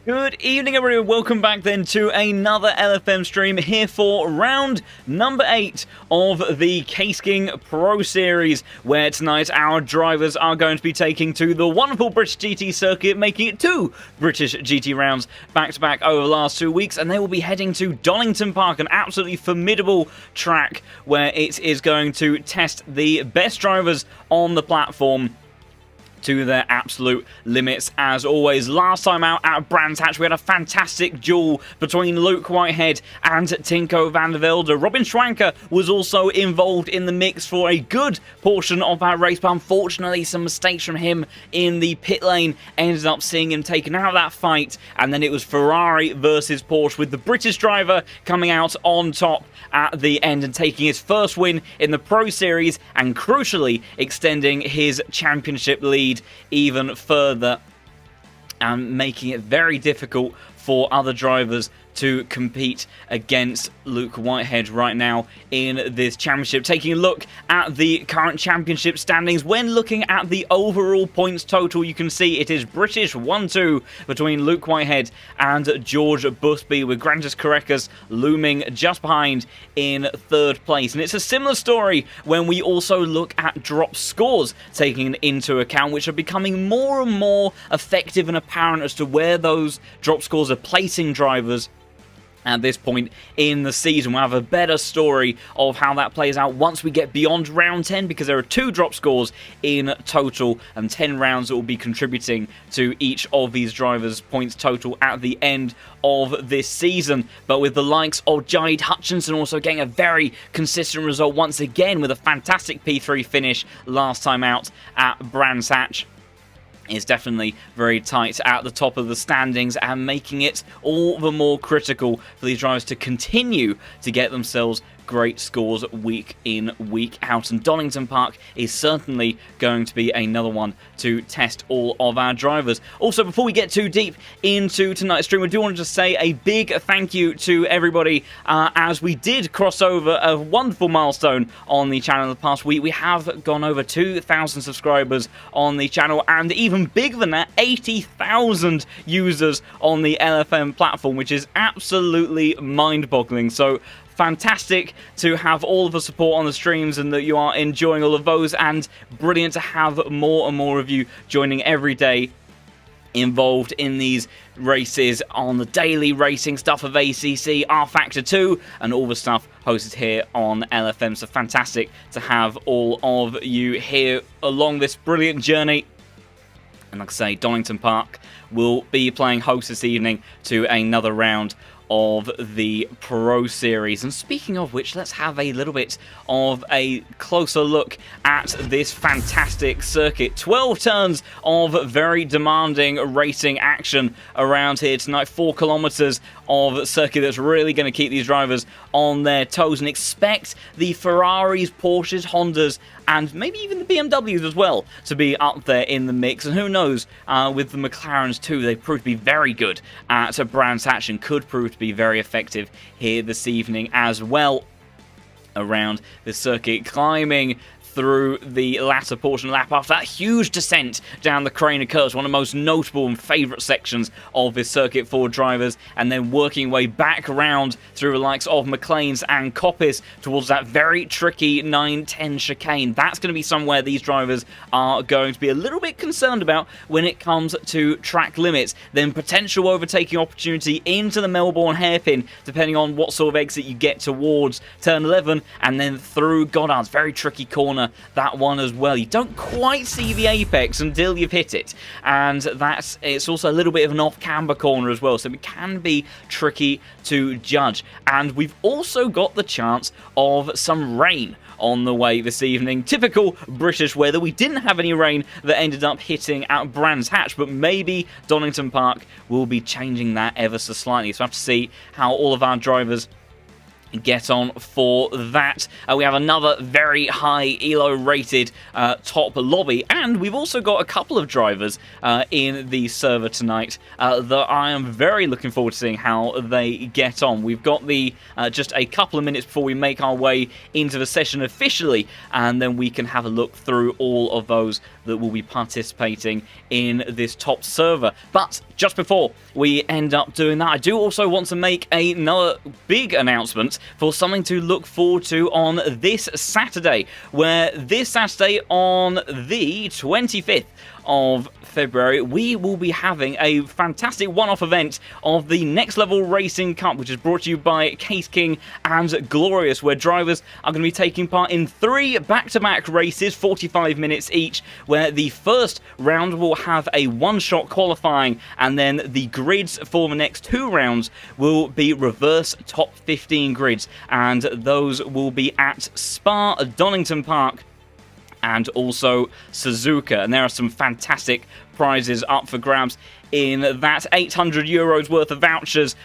Good evening, everyone. Welcome back then to another LFM stream here for round number 8 of the Case King Pro Series, where tonight our drivers are going to be taking to the wonderful British GT circuit, making it 2 British GT rounds back-to-back over the last 2 weeks, and they will be heading to Donington Park, an absolutely formidable track where it is going to test the best drivers on the platform to their absolute limits. As always, last time out at Brands Hatch, we had a fantastic duel between Luke Whitehead and Tinko van der Velde. Robin Schwanker was also involved in the mix for a good portion of that race, but unfortunately some mistakes from him in the pit lane ended up seeing him taken out of that fight, and then it was Ferrari versus Porsche, with the British driver coming out on top at the end and taking his first win in the Pro Series, and crucially extending his championship lead even further and making it very difficult for other drivers to compete against Luke Whitehead right now in this championship. Taking a look at the current championship standings, when looking at the overall points total, you can see it is British 1-2 between Luke Whitehead and George Busby, with Grantis Correcas looming just behind in third place. And it's a similar story when we also look at drop scores, taking into account, which are becoming more and more effective and apparent as to where those drop scores are placing drivers at this point in the season. We'll have a better story of how that plays out once we get beyond round 10, because there are 2 drop scores in total and 10 rounds that will be contributing to each of these drivers' points total at the end of this season. But with the likes of Jade Hutchinson also getting a very consistent result once again with a fantastic P3 finish last time out at Brands Hatch, is definitely very tight at the top of the standings, and making it all the more critical for these drivers to continue to get themselves great scores week in, week out. And Donington Park is certainly going to be another one to test all of our drivers. Also, before we get too deep into tonight's stream, I do want to just say a big thank you to everybody, as we did cross over a wonderful milestone on the channel in the past week. We have gone over 2,000 subscribers on the channel, and even bigger than that, 80,000 users on the LFM platform, which is absolutely mind-boggling. So fantastic to have all of the support on the streams and that you are enjoying all of those, and brilliant to have more and more of you joining every day involved in these races on the daily racing stuff of ACC, R Factor 2, and all the stuff hosted here on LFM. So fantastic to have all of you here along this brilliant journey. And like I say, Donington Park will be playing host this evening to another round of the Pro Series. And speaking of which, let's have a little bit of a closer look at this fantastic circuit. 12 turns of very demanding racing action around here tonight. 4 kilometers of circuit that's really going to keep these drivers on their toes, and expect the Ferraris, Porsches, Hondas, and maybe even the BMWs as well to be up there in the mix. And who knows, with the McLarens too, they proved to be very good at Brands Hatch and could prove to be very effective here this evening as well around the circuit, climbing through the latter portion of the lap after that huge descent down the crane of curves, one of the most notable and favourite sections of this circuit for drivers, and then working way back around through the likes of McLean's and Coppice towards that very tricky 9-10 chicane. That's going to be somewhere these drivers are going to be a little bit concerned about when it comes to track limits. Then potential overtaking opportunity into the Melbourne hairpin, depending on what sort of exit you get towards turn 11, and then through Goddard's very tricky corner, that one as well. You don't quite see the apex until you've hit it, and it's also a little bit of an off-camber corner as well, so it can be tricky to judge. And we've also got the chance of some rain on the way this evening. Typical British weather. We didn't have any rain that ended up hitting at Brands Hatch, but maybe Donington Park will be changing that ever so slightly. So I have to see how all of our drivers get on for that. We have another very high ELO rated top lobby, and we've also got a couple of drivers in the server tonight that I am very looking forward to seeing how they get on. We've got the just a couple of minutes before we make our way into the session officially, and then we can have a look through all of those that will be participating in this top server. But just before we end up doing that, I do also want to make another big announcement for something to look forward to on this Saturday, where this Saturday on the 25th of February, we will be having a fantastic one-off event of the Next Level Racing Cup, which is brought to you by Case King and Glorious, where drivers are going to be taking part in 3 back-to-back races, 45 minutes each, where the first round will have a one-shot qualifying, and then the grids for the next 2 rounds will be reverse top 15 grids, and those will be at Spa, Donington Park, and also Suzuka. And there are some fantastic prizes up for grabs in that. €800 worth of vouchers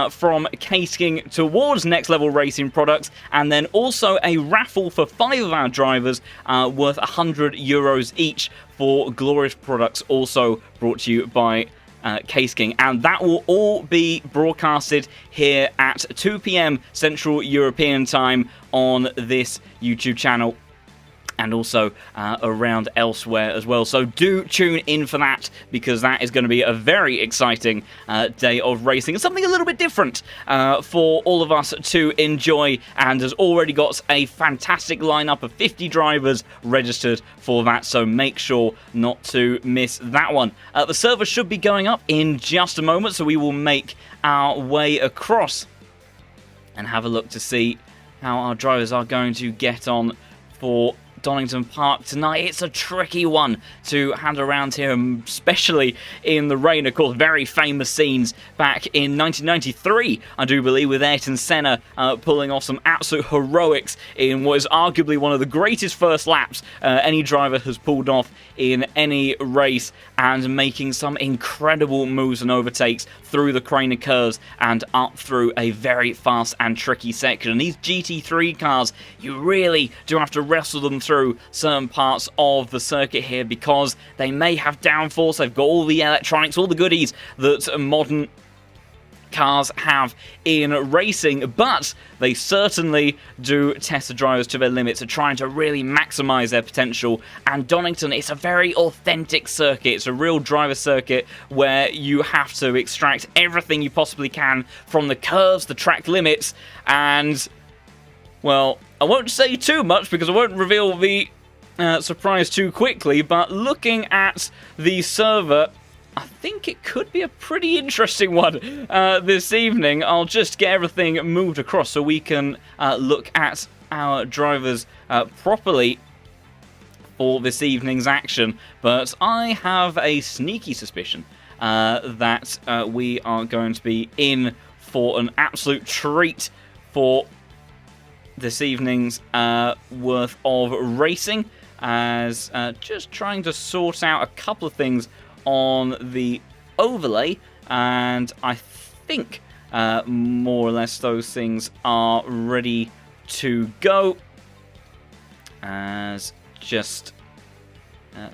from Case King towards Next Level Racing products, and then also a raffle for 5 of our drivers worth €100 each for Glorious products, also brought to you by Case King, and that will all be broadcasted here at 2 p.m. Central European Time on this YouTube channel, and also around elsewhere as well. So do tune in for that, because that is going to be a very exciting day of racing, and something a little bit different for all of us to enjoy, and has already got a fantastic lineup of 50 drivers registered for that, so make sure not to miss that one. The server should be going up in just a moment, so we will make our way across and have a look to see how our drivers are going to get on for Donington Park tonight. It's a tricky one to hand around here, especially in the rain. Of course, very famous scenes back in 1993, I do believe, with Ayrton Senna pulling off some absolute heroics in what is arguably one of the greatest first laps any driver has pulled off in any race, and making some incredible moves and overtakes through the Craner curves and up through a very fast and tricky section. And these GT3 cars, you really do have to wrestle them through certain parts of the circuit here, because they may have downforce, they've got all the electronics, all the goodies that modern cars have in racing, but they certainly do test the drivers to their limits, of trying to really maximize their potential. And Donington, it's a very authentic circuit. It's a real driver circuit where you have to extract everything you possibly can from the curves, the track limits, and, well, I won't say too much because I won't reveal the surprise too quickly, but looking at the server, I think it could be a pretty interesting one this evening. I'll just get everything moved across so we can look at our drivers properly for this evening's action. But I have a sneaky suspicion that we are going to be in for an absolute treat for this evening's worth of racing, as just trying to sort out a couple of things on the overlay, and I think more or less those things are ready to go, as just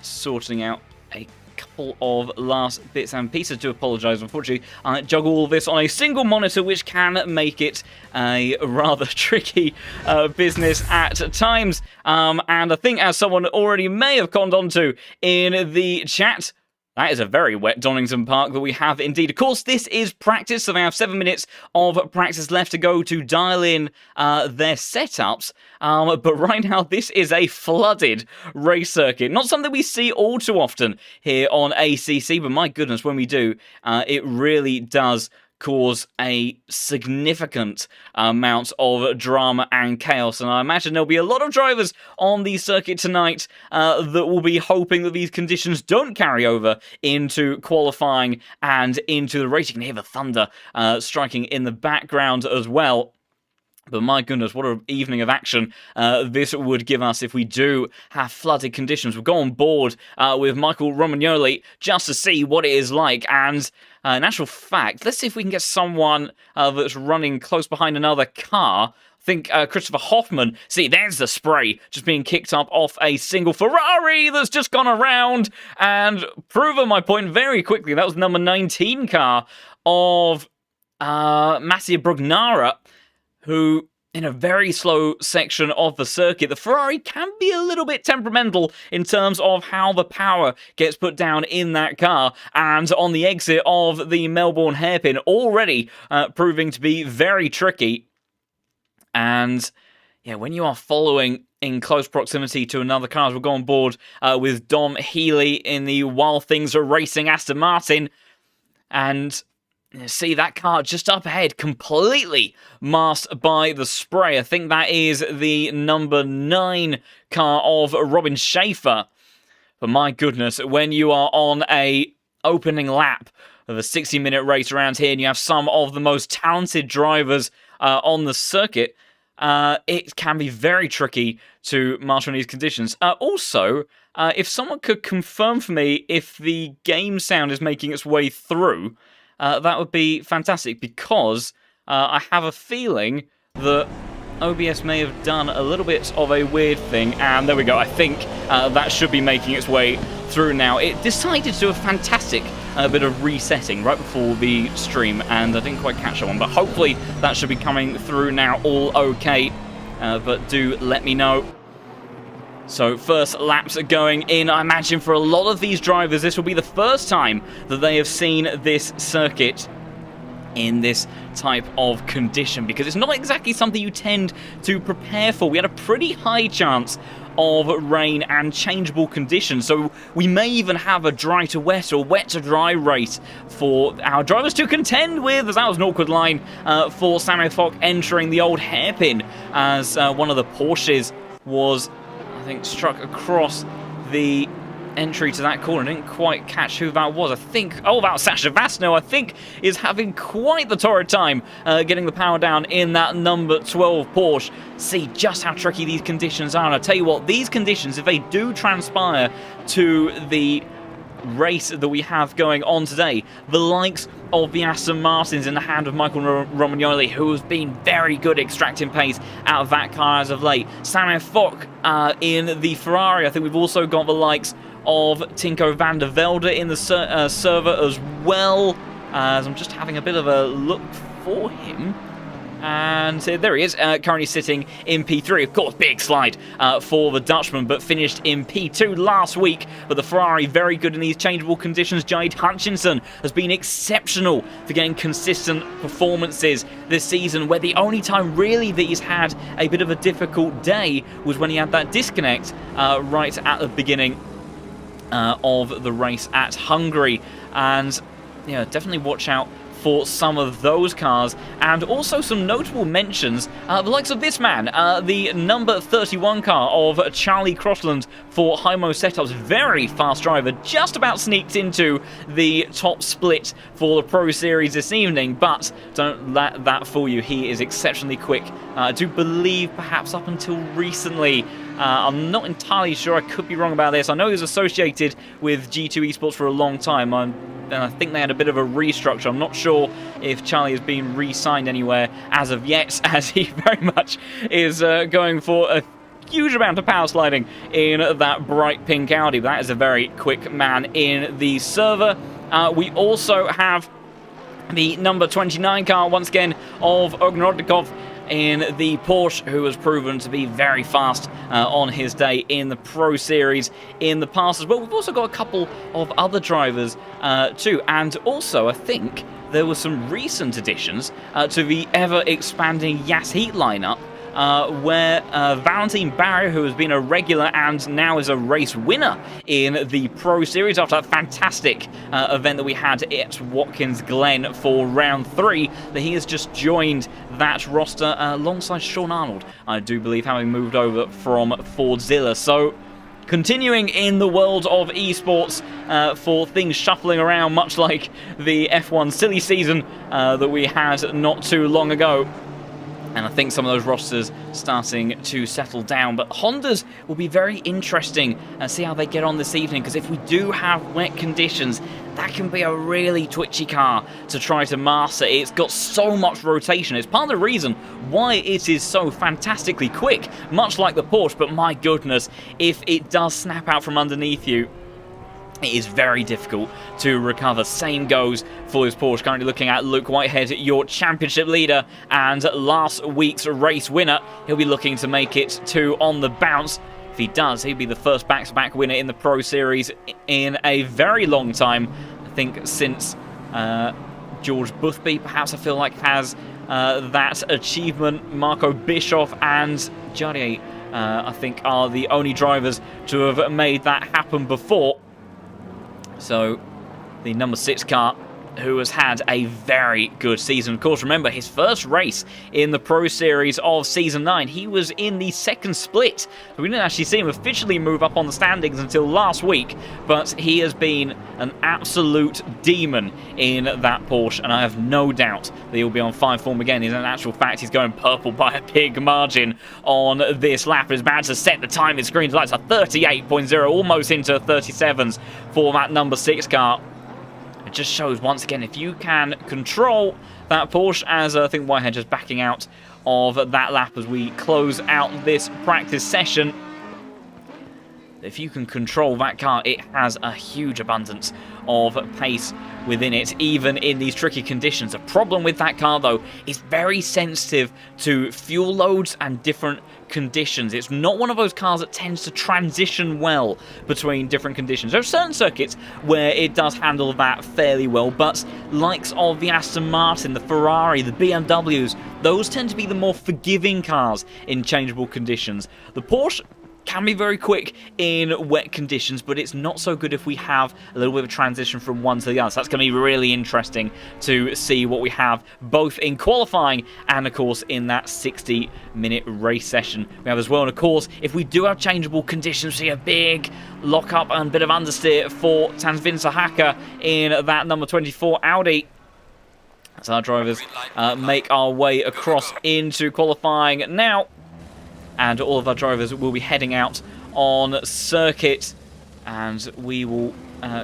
sorting out a couple of last bits and pieces. To apologise, unfortunately I juggle all this on a single monitor, which can make it a rather tricky business at times, and I think, as someone already may have conned onto in the chat, that is a very wet Donington Park that we have indeed. Of course, this is practice, so they have 7 minutes of practice left to go to dial in their setups. But right now, this is a flooded race circuit. Not something we see all too often here on ACC, but my goodness, when we do, it really does cause a significant amount of drama and chaos, and I imagine there'll be a lot of drivers on the circuit tonight that will be hoping that these conditions don't carry over into qualifying and into the race. You can hear the thunder striking in the background as well, But my goodness, what an evening of action this would give us if we do have flooded conditions. We'll go on board with Michael Romagnoli just to see what it is like. And in actual fact, let's see if we can get someone that's running close behind another car. I think Christopher Hoffman. See, there's the spray just being kicked up off a single Ferrari that's just gone around and proven my point very quickly. That was number 19 car of Mattia Brugnara, who, in a very slow section of the circuit, the Ferrari can be a little bit temperamental in terms of how the power gets put down in that car. And on the exit of the Melbourne hairpin, already proving to be very tricky. And yeah, when you are following in close proximity to another car, we'll go on board with Dom Healy in the While Things Are Racing Aston Martin. And see that car just up ahead, completely masked by the spray. I think that is the number 9 car of Robin Schaefer. But my goodness, when you are on a opening lap of a 60-minute race around here and you have some of the most talented drivers on the circuit, it can be very tricky to marshal in these conditions. Also, if someone could confirm for me if the game sound is making its way through, that would be fantastic, because I have a feeling that OBS may have done a little bit of a weird thing, and there we go. I think that should be making its way through now. It decided to do a fantastic bit of resetting right before the stream, and I didn't quite catch that one, but hopefully that should be coming through now all okay, but do let me know. So first laps are going in. I imagine for a lot of these drivers, this will be the first time that they have seen this circuit in this type of condition, because it's not exactly something you tend to prepare for. We had a pretty high chance of rain and changeable conditions, so we may even have a dry to wet or wet to dry race for our drivers to contend with, as that was an awkward line for Samuel Fock entering the old hairpin as one of the Porsches was, I think, struck across the entry to that corner. I didn't quite catch who that was. I think, that was Sasha Vasno, I think, is having quite the torrid time getting the power down in that number 12 Porsche. See just how tricky these conditions are. And I tell you what, these conditions, if they do transpire to the race that we have going on today, the likes of the Aston Martins in the hand of Michael Romagnoli, who has been very good at extracting pace out of that car as of late. Samuel Fock in the Ferrari. I think we've also got the likes of Tinko van der Velde in the server as well, as I'm just having a bit of a look for him. And there he is, currently sitting in P3. Of course, big slide for the Dutchman, but finished in P2 last week. But the Ferrari, very good in these changeable conditions. Jade Hutchinson has been exceptional for getting consistent performances this season, where the only time really that he's had a bit of a difficult day was when he had that disconnect right at the beginning of the race at Hungary. And yeah, definitely watch out for some of those cars, and also some notable mentions, the likes of this man, the number 31 car of Charlie Crossland for Hymo Setups. Very fast driver, just about sneaked into the top split for the Pro Series this evening, but don't let that fool you, he is exceptionally quick. I do believe perhaps up until recently, I'm not entirely sure, I could be wrong about this. I know he was associated with G2 Esports for a long time, and I think they had a bit of a restructure. I'm not sure if Charlie has been re-signed anywhere as of yet, as he very much is going for a huge amount of power sliding in that bright pink Audi. That is a very quick man in the server. We also have the number 29 car, once again, of Ogrodnikov in the Porsche, who has proven to be very fast on his day in the Pro Series in the past as well. We've also got a couple of other drivers too, and also I think there were some recent additions to the ever-expanding Yas Heat lineup, where Valentin Barry, who has been a regular and now is a race winner in the Pro Series after that fantastic event that we had at Watkins Glen for round 3, that he has just joined that roster alongside Sean Arnold, I do believe, having moved over from Fordzilla. So continuing in the world of esports, for things shuffling around, much like the F1 silly season that we had not too long ago. And I think some of those rosters starting to settle down. But Hondas will be very interesting and see how they get on this evening, because if we do have wet conditions, that can be a really twitchy car to try to master. It's got so much rotation. It's part of the reason why it is so fantastically quick, much like the Porsche. But my goodness, if it does snap out from underneath you, it is very difficult to recover. Same goes for this Porsche. Currently looking at Luke Whitehead, your championship leader and last week's race winner. He'll be looking to make it 2 on the bounce. If he does, he'll be the first back-to-back winner in the Pro Series in a very long time. I think since George Boothby, perhaps, I feel like, has that achievement. Marco Bischoff and Jardier, I think, are the only drivers to have made that happen before. So, the number 6 car, who has had a very good season. Of course, remember, his first race in the Pro Series of Season 9, he was in the second split. We didn't actually see him officially move up on the standings until last week, but he has been an absolute demon in that Porsche, and I have no doubt that he'll be on fine form again. In actual fact, he's going purple by a big margin on this lap. He's managed to set the time in screen lights at 38.0, almost into 37s for that number 6 car. It just shows, once again, if you can control that Porsche, as I think Whitehead just backing out of that lap as we close out this practice session. If you can control that car, it has a huge abundance of pace within it, even in these tricky conditions. The problem with that car, though, is very sensitive to fuel loads and different conditions. It's not one of those cars that tends to transition well between different conditions. There are certain circuits where it does handle that fairly well, but likes of the Aston Martin, the Ferrari, the BMWs, those tend to be the more forgiving cars in changeable conditions. The Porsche can be very quick in wet conditions, but it's not so good if we have a little bit of a transition from one to the other. So that's going to be really interesting to see what we have both in qualifying and, of course, in that 60-minute race session we have as well. And, of course, if we do have changeable conditions, see a big lock-up and bit of understeer for Tanvin Sahaka in that number 24 Audi. As our drivers make our way across into qualifying now. And all of our drivers will be heading out on circuit, and we will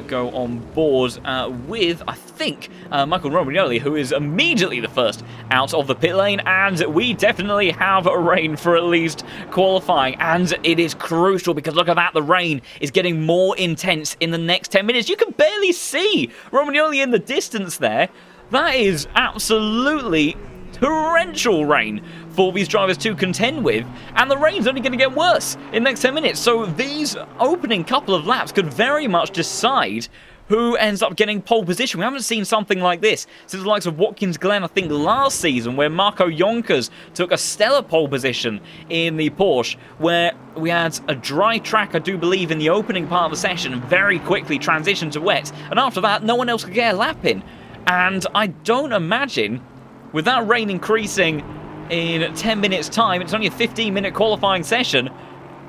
go on board with, I think, Michael Romagnoli, who is immediately the first out of the pit lane, and we definitely have a rain for at least qualifying, and it is crucial because look at that, the rain is getting more intense in the next 10 minutes. You can barely see Romagnoli in the distance there. That is absolutely torrential rain for these drivers to contend with, and the rain's only going to get worse in the next 10 minutes. So these opening couple of laps could very much decide who ends up getting pole position. We haven't seen something like this since the likes of Watkins Glen, I think, last season, where Marco Yonkers took a stellar pole position in the Porsche, where we had a dry track, I do believe, in the opening part of the session, and very quickly transitioned to wet, and after that, no one else could get a lap in. And I don't imagine, with that rain increasing in 10 minutes' time, it's only a 15-minute qualifying session,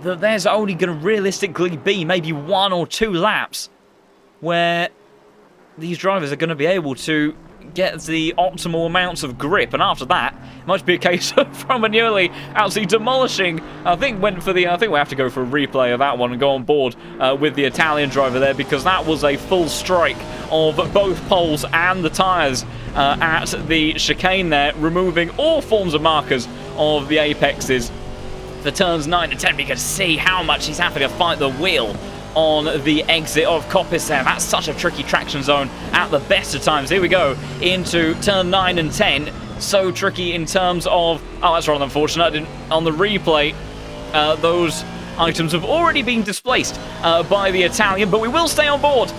that there's only going to realistically be maybe 1 or 2 laps where these drivers are going to be able to get the optimal amounts of grip, and after that, it might be a case of Romagnoli absolutely demolishing. I think we have to go for a replay of that one and go on board with the Italian driver there, because that was a full strike of both poles and the tyres at the chicane there, removing all forms of markers of the apexes. For turns 9 and 10, we can see how much he's having to fight the wheel on the exit of Coppice there. That's such a tricky traction zone at the best of times. Here we go into turn 9 and 10. So tricky in terms of... Oh, that's rather unfortunate. On the replay, those items have already been displaced by the Italian, but we will stay on board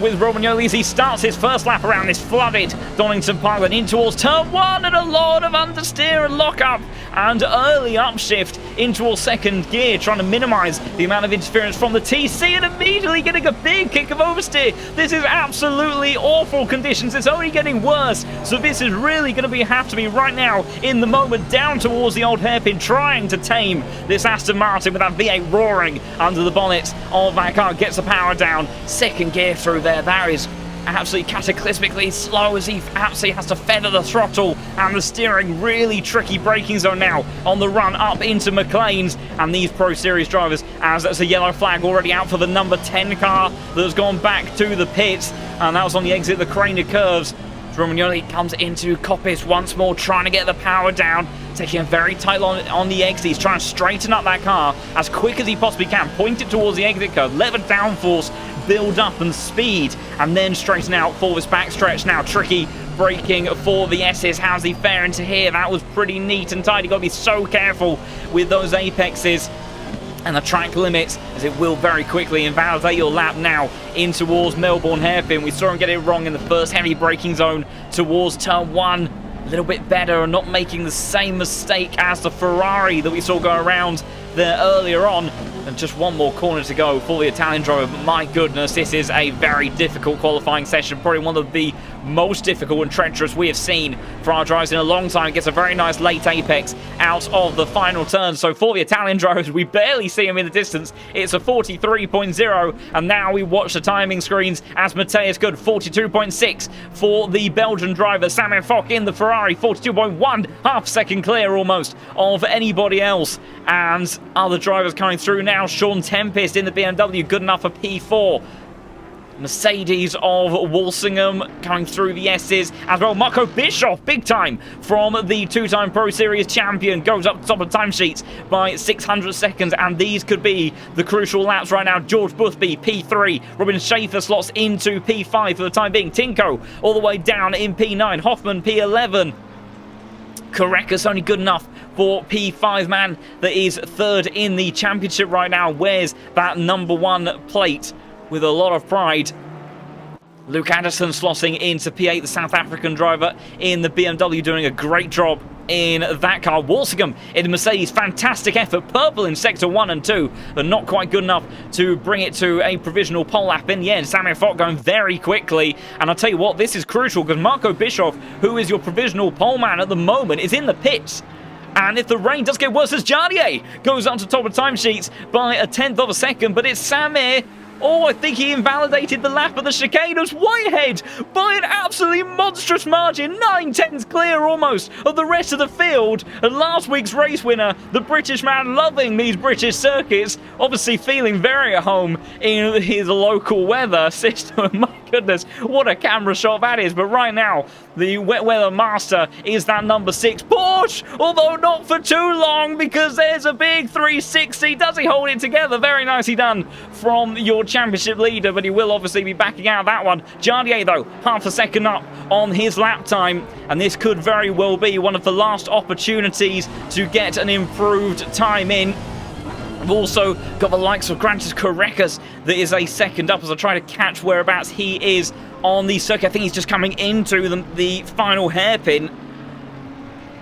with Romagnoli as he starts his first lap around this flooded Donington Park, then in towards turn 1, and a lot of understeer and lock-up and early upshift into towards second gear, trying to minimise the amount of interference from the TC, and immediately getting a big kick of oversteer. This is absolutely awful conditions. It's only getting worse, so this is really going to have to be right now in the moment, down towards the old hairpin, trying to tame this Aston Martin with that V8 roaring under the bonnet of that car. Gets the power down, second gear through there. That is absolutely cataclysmically slow as he absolutely has to feather the throttle, and the steering really tricky braking zone now on the run up into McLean's. And these Pro Series drivers, as that's a yellow flag already out for the number 10 car that has gone back to the pits, and that was on the exit of the Craner curves. Romagnoli comes into Coppice once more, trying to get the power down, taking a very tight line on the exit. He's trying to straighten up that car as quick as he possibly can, point it towards the exit curve, let the downforce build up and speed, and then straighten out for this backstretch. Now tricky braking for the S's. How's he faring to here? That was pretty neat and tight. You've got to be so careful with those apexes and the track limits, as it will very quickly invalidate your lap now in towards Melbourne Hairpin. We saw him get it wrong in the first heavy braking zone towards turn 1. A little bit better and not making the same mistake as the Ferrari that we saw go around there earlier on. And just one more corner to go for the Italian driver. But my goodness, this is a very difficult qualifying session. Probably one of the most difficult and treacherous we have seen for our drivers in a long time. Gets a very nice late apex out of the final turn. So for the Italian drivers, we barely see him in the distance. It's a 43.0, and now we watch the timing screens as Mateus Good, 42.6 for the Belgian driver. Samuel Fock in the Ferrari, 42.1, half second clear almost of anybody else. And other drivers coming through now. Sean Tempest in the BMW, good enough for P4. Mercedes of Walsingham coming through the S's as well. Marco Bischoff, big time from the two-time Pro Series champion, goes up top of timesheets by 600 seconds, and these could be the crucial laps right now. George Boothby, P3. Robin Schaefer slots into P5 for the time being. Tinko all the way down in P9. Hoffman, P11. Correcus only good enough for P5, man that is third in the championship right now, wears that number 1 plate with a lot of pride. Luke Anderson slotting into P8, the South African driver in the BMW, doing a great job in that car. Walsingham in the Mercedes, fantastic effort. Purple in sector 1 and 2, but not quite good enough to bring it to a provisional pole lap in the end. Samuel Fock going very quickly, and I'll tell you what, this is crucial because Marco Bischoff, who is your provisional pole man at the moment, is in the pits. And if the rain does get worse, as Jardier goes on to top of timesheets by a 10th of a second, but it's Samir. Oh, I think he invalidated the lap of the chicane. It Whitehead by an absolutely monstrous margin. 9/10 clear almost of the rest of the field. And last week's race winner, the British man loving these British circuits, obviously feeling very at home in his local weather system. My goodness, what a camera shot that is. But right now, the wet weather master is that number 6 Porsche, although not for too long because there's a big 360. Does he hold it together? Very nicely done from your championship leader, but he will obviously be backing out of that one. Jardier, though, half a second up on his lap time, and this could very well be one of the last opportunities to get an improved time in. We've also got the likes of Grantis Correcas that is a second up as I try to catch whereabouts he is on the circuit. I think he's just coming into the final hairpin.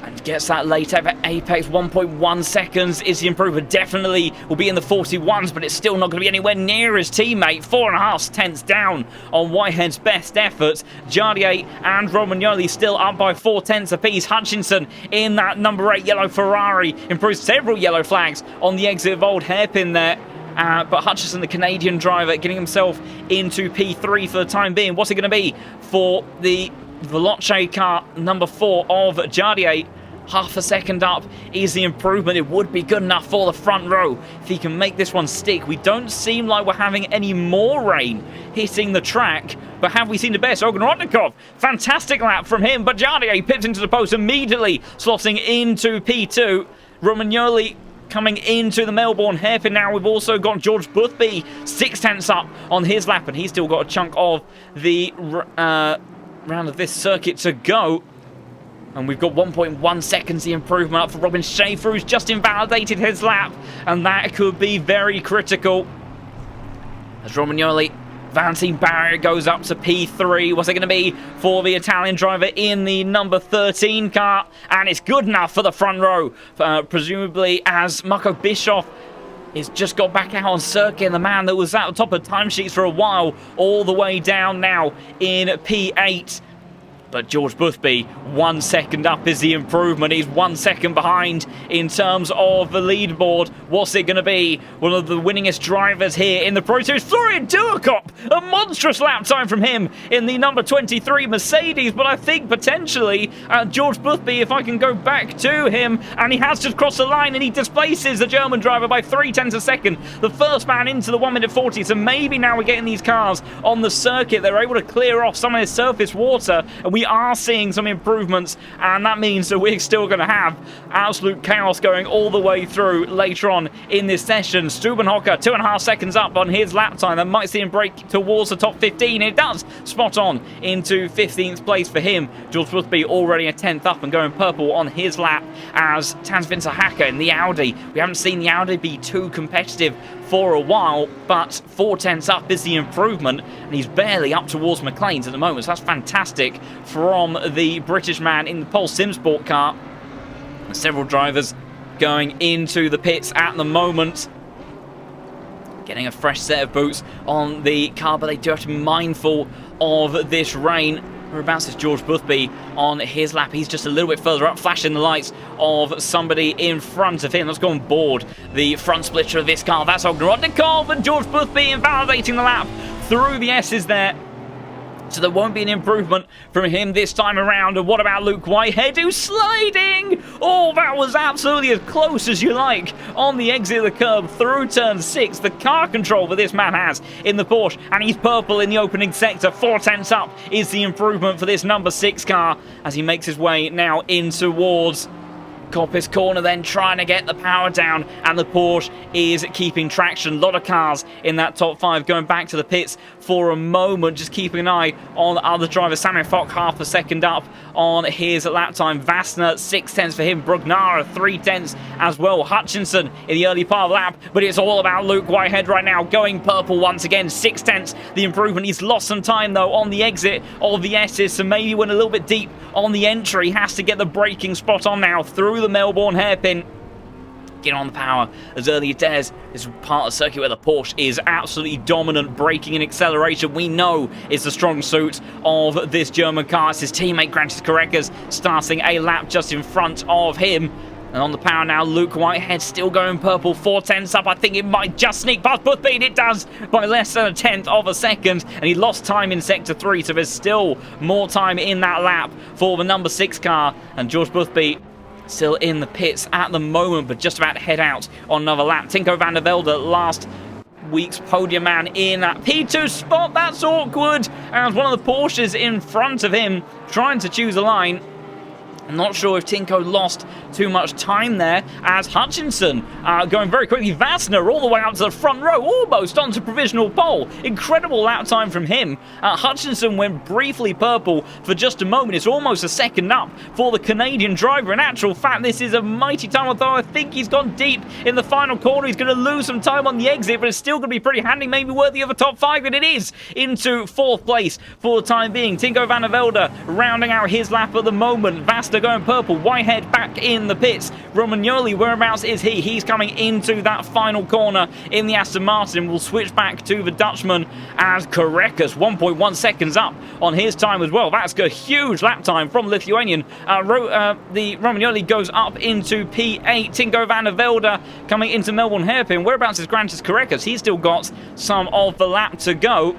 And gets that late apex, 1.1 seconds is the improvement. Definitely will be in the 41s, but it's still not going to be anywhere near his teammate. 4.5 tenths down on Whitehead's best efforts. Jardier and Romagnoli still up by 4 tenths apiece. Hutchinson in that number 8 yellow Ferrari improves several yellow flags on the exit of Old Hairpin there. But Hutchinson, the Canadian driver, getting himself into P3 for the time being. What's it going to be for the Veloce car number 4 of Jardier? Half a second up is the improvement. It would be good enough for the front row if he can make this one stick. We don't seem like we're having any more rain hitting the track, but have we seen the best? Ognrodnikov, fantastic lap from him, but Jardier pips into the post immediately, slotting into P2. Romagnoli coming into the Melbourne hairpin now. We've also got George Boothby 6 tenths up on his lap, and he's still got a chunk of the round of this circuit to go. And we've got 1.1 seconds the improvement up for Robin Schaefer, who's just invalidated his lap, and that could be very critical. As Romagnoli, Valentin Barrier goes up to P3. What's it going to be for the Italian driver in the number 13 car? And it's good enough for the front row, presumably as Marco Bischoff is just got back out on circuit, and the man that was at the top of timesheets for a while, all the way down now in P8. But George Boothby, 1 second up is the improvement. He's 1 second behind in terms of the leaderboard. What's it going to be? One of the winningest drivers here in the Pro Series, Florian Duakop. A monstrous lap time from him in the number 23 Mercedes. But I think potentially George Boothby, if I can go back to him, and he has just crossed the line and he displaces the German driver by 0.3 a second. The first man into the 1 minute 40. So maybe now we're getting these cars on the circuit. They're able to clear off some of the surface water, and we are seeing some improvements, and that means that we're still going to have absolute chaos going all the way through later on in this session. Stubenhocker 2.5 seconds up on his lap time. That might see him break towards the top 15. It does, spot on into 15th place for him. George Boothby already a 10th up and going purple on his lap as Tans Hacker in the Audi. We haven't seen the Audi be too competitive for a while, but 4 tenths up is the improvement, and he's barely up towards McLaren's at the moment, so that's fantastic from the British man in the Pole Simsport car. And several drivers going into the pits at the moment, getting a fresh set of boots on the car, but they do have to be mindful of this rain. Whereabouts is George Boothby on his lap? He's just a little bit further up, flashing the lights of somebody in front of him. Let's go on board the front splitter of this car. That's Ognerodnikov, and George Boothby invalidating the lap through the S's there. So there won't be an improvement from him this time around. And what about Luke Whitehead, who's sliding? Oh, that was absolutely as close as you like on the exit of the curb through turn 6. The car control that this man has in the Porsche, and he's purple in the opening sector. 4 tenths up is the improvement for this number 6 car as he makes his way now in towards Coppice corner, then trying to get the power down, and the Porsche is keeping traction. A lot of cars in that top 5 going back to the pits for a moment, just keeping an eye on the other drivers. Samuel Fock 0.5 second up on his lap time. Vassner 6 tenths for him. Brugnara 3 tenths as well. Hutchinson in the early part of the lap, but it's all about Luke Whitehead right now, going purple once again. 6 tenths the improvement. He's lost some time though on the exit of the S's, so maybe went a little bit deep on the entry. Has to get the braking spot on now through the Melbourne hairpin. Get on the power as early as dares. This is part of the circuit where the Porsche is absolutely dominant. Braking and acceleration, we know, is the strong suit of this German car. It's his teammate Grantis Correcas starting a lap just in front of him. And on the power now, Luke Whitehead still going purple. 4 tenths up. I think it might just sneak past Boothby. It does by less than 1/10 of a second. And he lost time in sector 3, so there's still more time in that lap for the number 6 car. And George Boothby still in the pits at the moment, but just about to head out on another lap. Tinko van der Velde, last week's podium man, in that P2 spot. That's awkward, and one of the Porsches in front of him trying to choose a line. I'm not sure if Tinko lost too much time there, as Hutchinson going very quickly. Vassner all the way up to the front row, almost onto provisional pole. Incredible lap time from him. Hutchinson went briefly purple for just a moment. It's almost a second up for the Canadian driver. In actual fact, this is a mighty time, although I think he's gone deep in the final corner. He's going to lose some time on the exit, but it's still going to be pretty handy, maybe worthy of a top 5, and it is into 4th place for the time being. Tinko van der Velde rounding out his lap at the moment. Vassner going purple. Whitehead back in the pits. Romagnoli, whereabouts is he? He's coming into that final corner in the Aston Martin. We'll switch back to the Dutchman as Correcas, 1.1 seconds up on his time as well. That's a huge lap time from Lithuanian. The Romagnoli goes up into P8. Tinko van der Velde coming into Melbourne hairpin. Whereabouts is Grantis Correcas? He's still got some of the lap to go.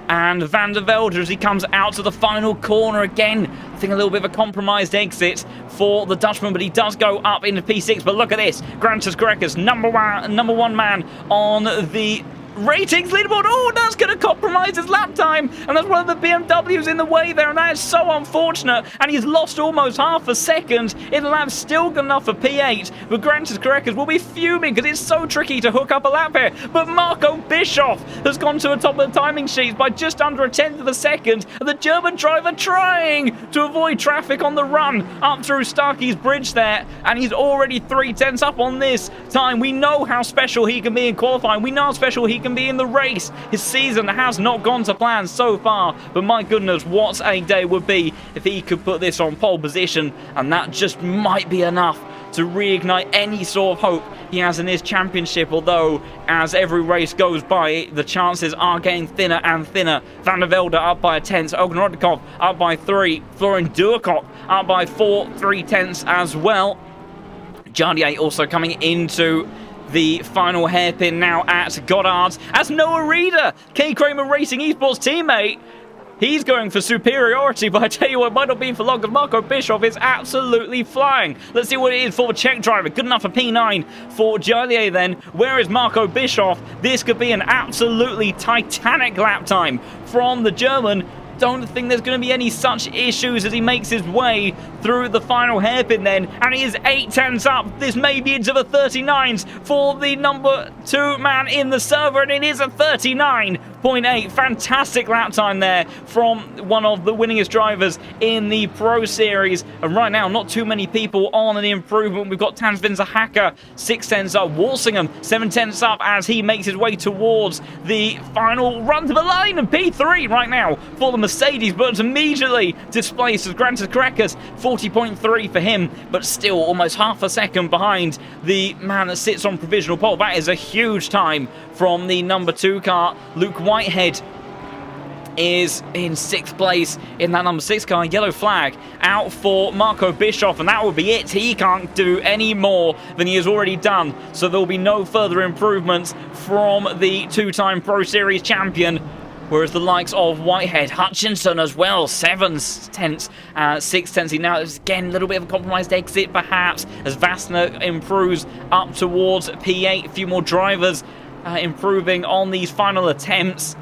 And Van der Velde, as he comes out to the final corner again, I think a little bit of a compromised exit for the Dutchman, but he does go up into P6. But look at this, Grantis Correcas, number one man on the ratings leaderboard. Oh, that's going to compromise his lap time, and that's one of the BMWs in the way there, and that is so unfortunate. And he's lost almost half a second in the lap. Still good enough for P8, but Grantis Correcas will be fuming because it's so tricky to hook up a lap here. But Marco Bischoff has gone to the top of the timing sheets by just under 1/10 of a second, and the German driver trying to avoid traffic on the run up through Starkey's Bridge there, and he's already 3 tenths up on this time. We know how special he can be in qualifying. We know how special he can can be in the race. His season has not gone to plan so far, but my goodness, what a day would be if he could put this on pole position, and that just might be enough to reignite any sort of hope he has in his championship. Although, as every race goes by, the chances are getting thinner and thinner. Van der Velde up by a tenth, Ognrodikov up by 3, Florian Duurkop up by 4, 3/10 as well. Jardier also coming into the final hairpin now at Goddard's, as Noah Reeder, K. Kramer Racing Esports teammate, he's going for superiority, but I tell you what, it might not be for long because Marco Bischoff is absolutely flying. Let's see what it is for the Czech driver. Good enough for P9 for Jardier then. Where is Marco Bischoff? This could be an absolutely titanic lap time from the German. Don't think there's going to be any such issues as he makes his way through the final hairpin then, and he is 8/10 up. This may be into the 39s for the number 2 man in the server, and it is a 39.8. Fantastic lap time there from one of the winningest drivers in the Pro Series. And right now, not too many people on an improvement. We've got Tansvin Zahaka 6/10 up, Walsingham 7/10 up as he makes his way towards the final run to the line, and P3 right now for the Mercedes, but immediately displaced as Grantas Krekas, 40.3 for him, but still almost half a second behind the man that sits on provisional pole. That is a huge time from the number 2 car. Luke Whitehead is in 6th place in that number 6 car. Yellow flag out for Marco Bischoff, and that will be it. He can't do any more than he has already done, so there will be no further improvements from the 2-time Pro Series champion. Whereas the likes of Whitehead, Hutchinson as well, 7/10, 6/10. Now it's again a little bit of a compromised exit perhaps as Vassner improves up towards P8. A few more drivers improving on these final attempts.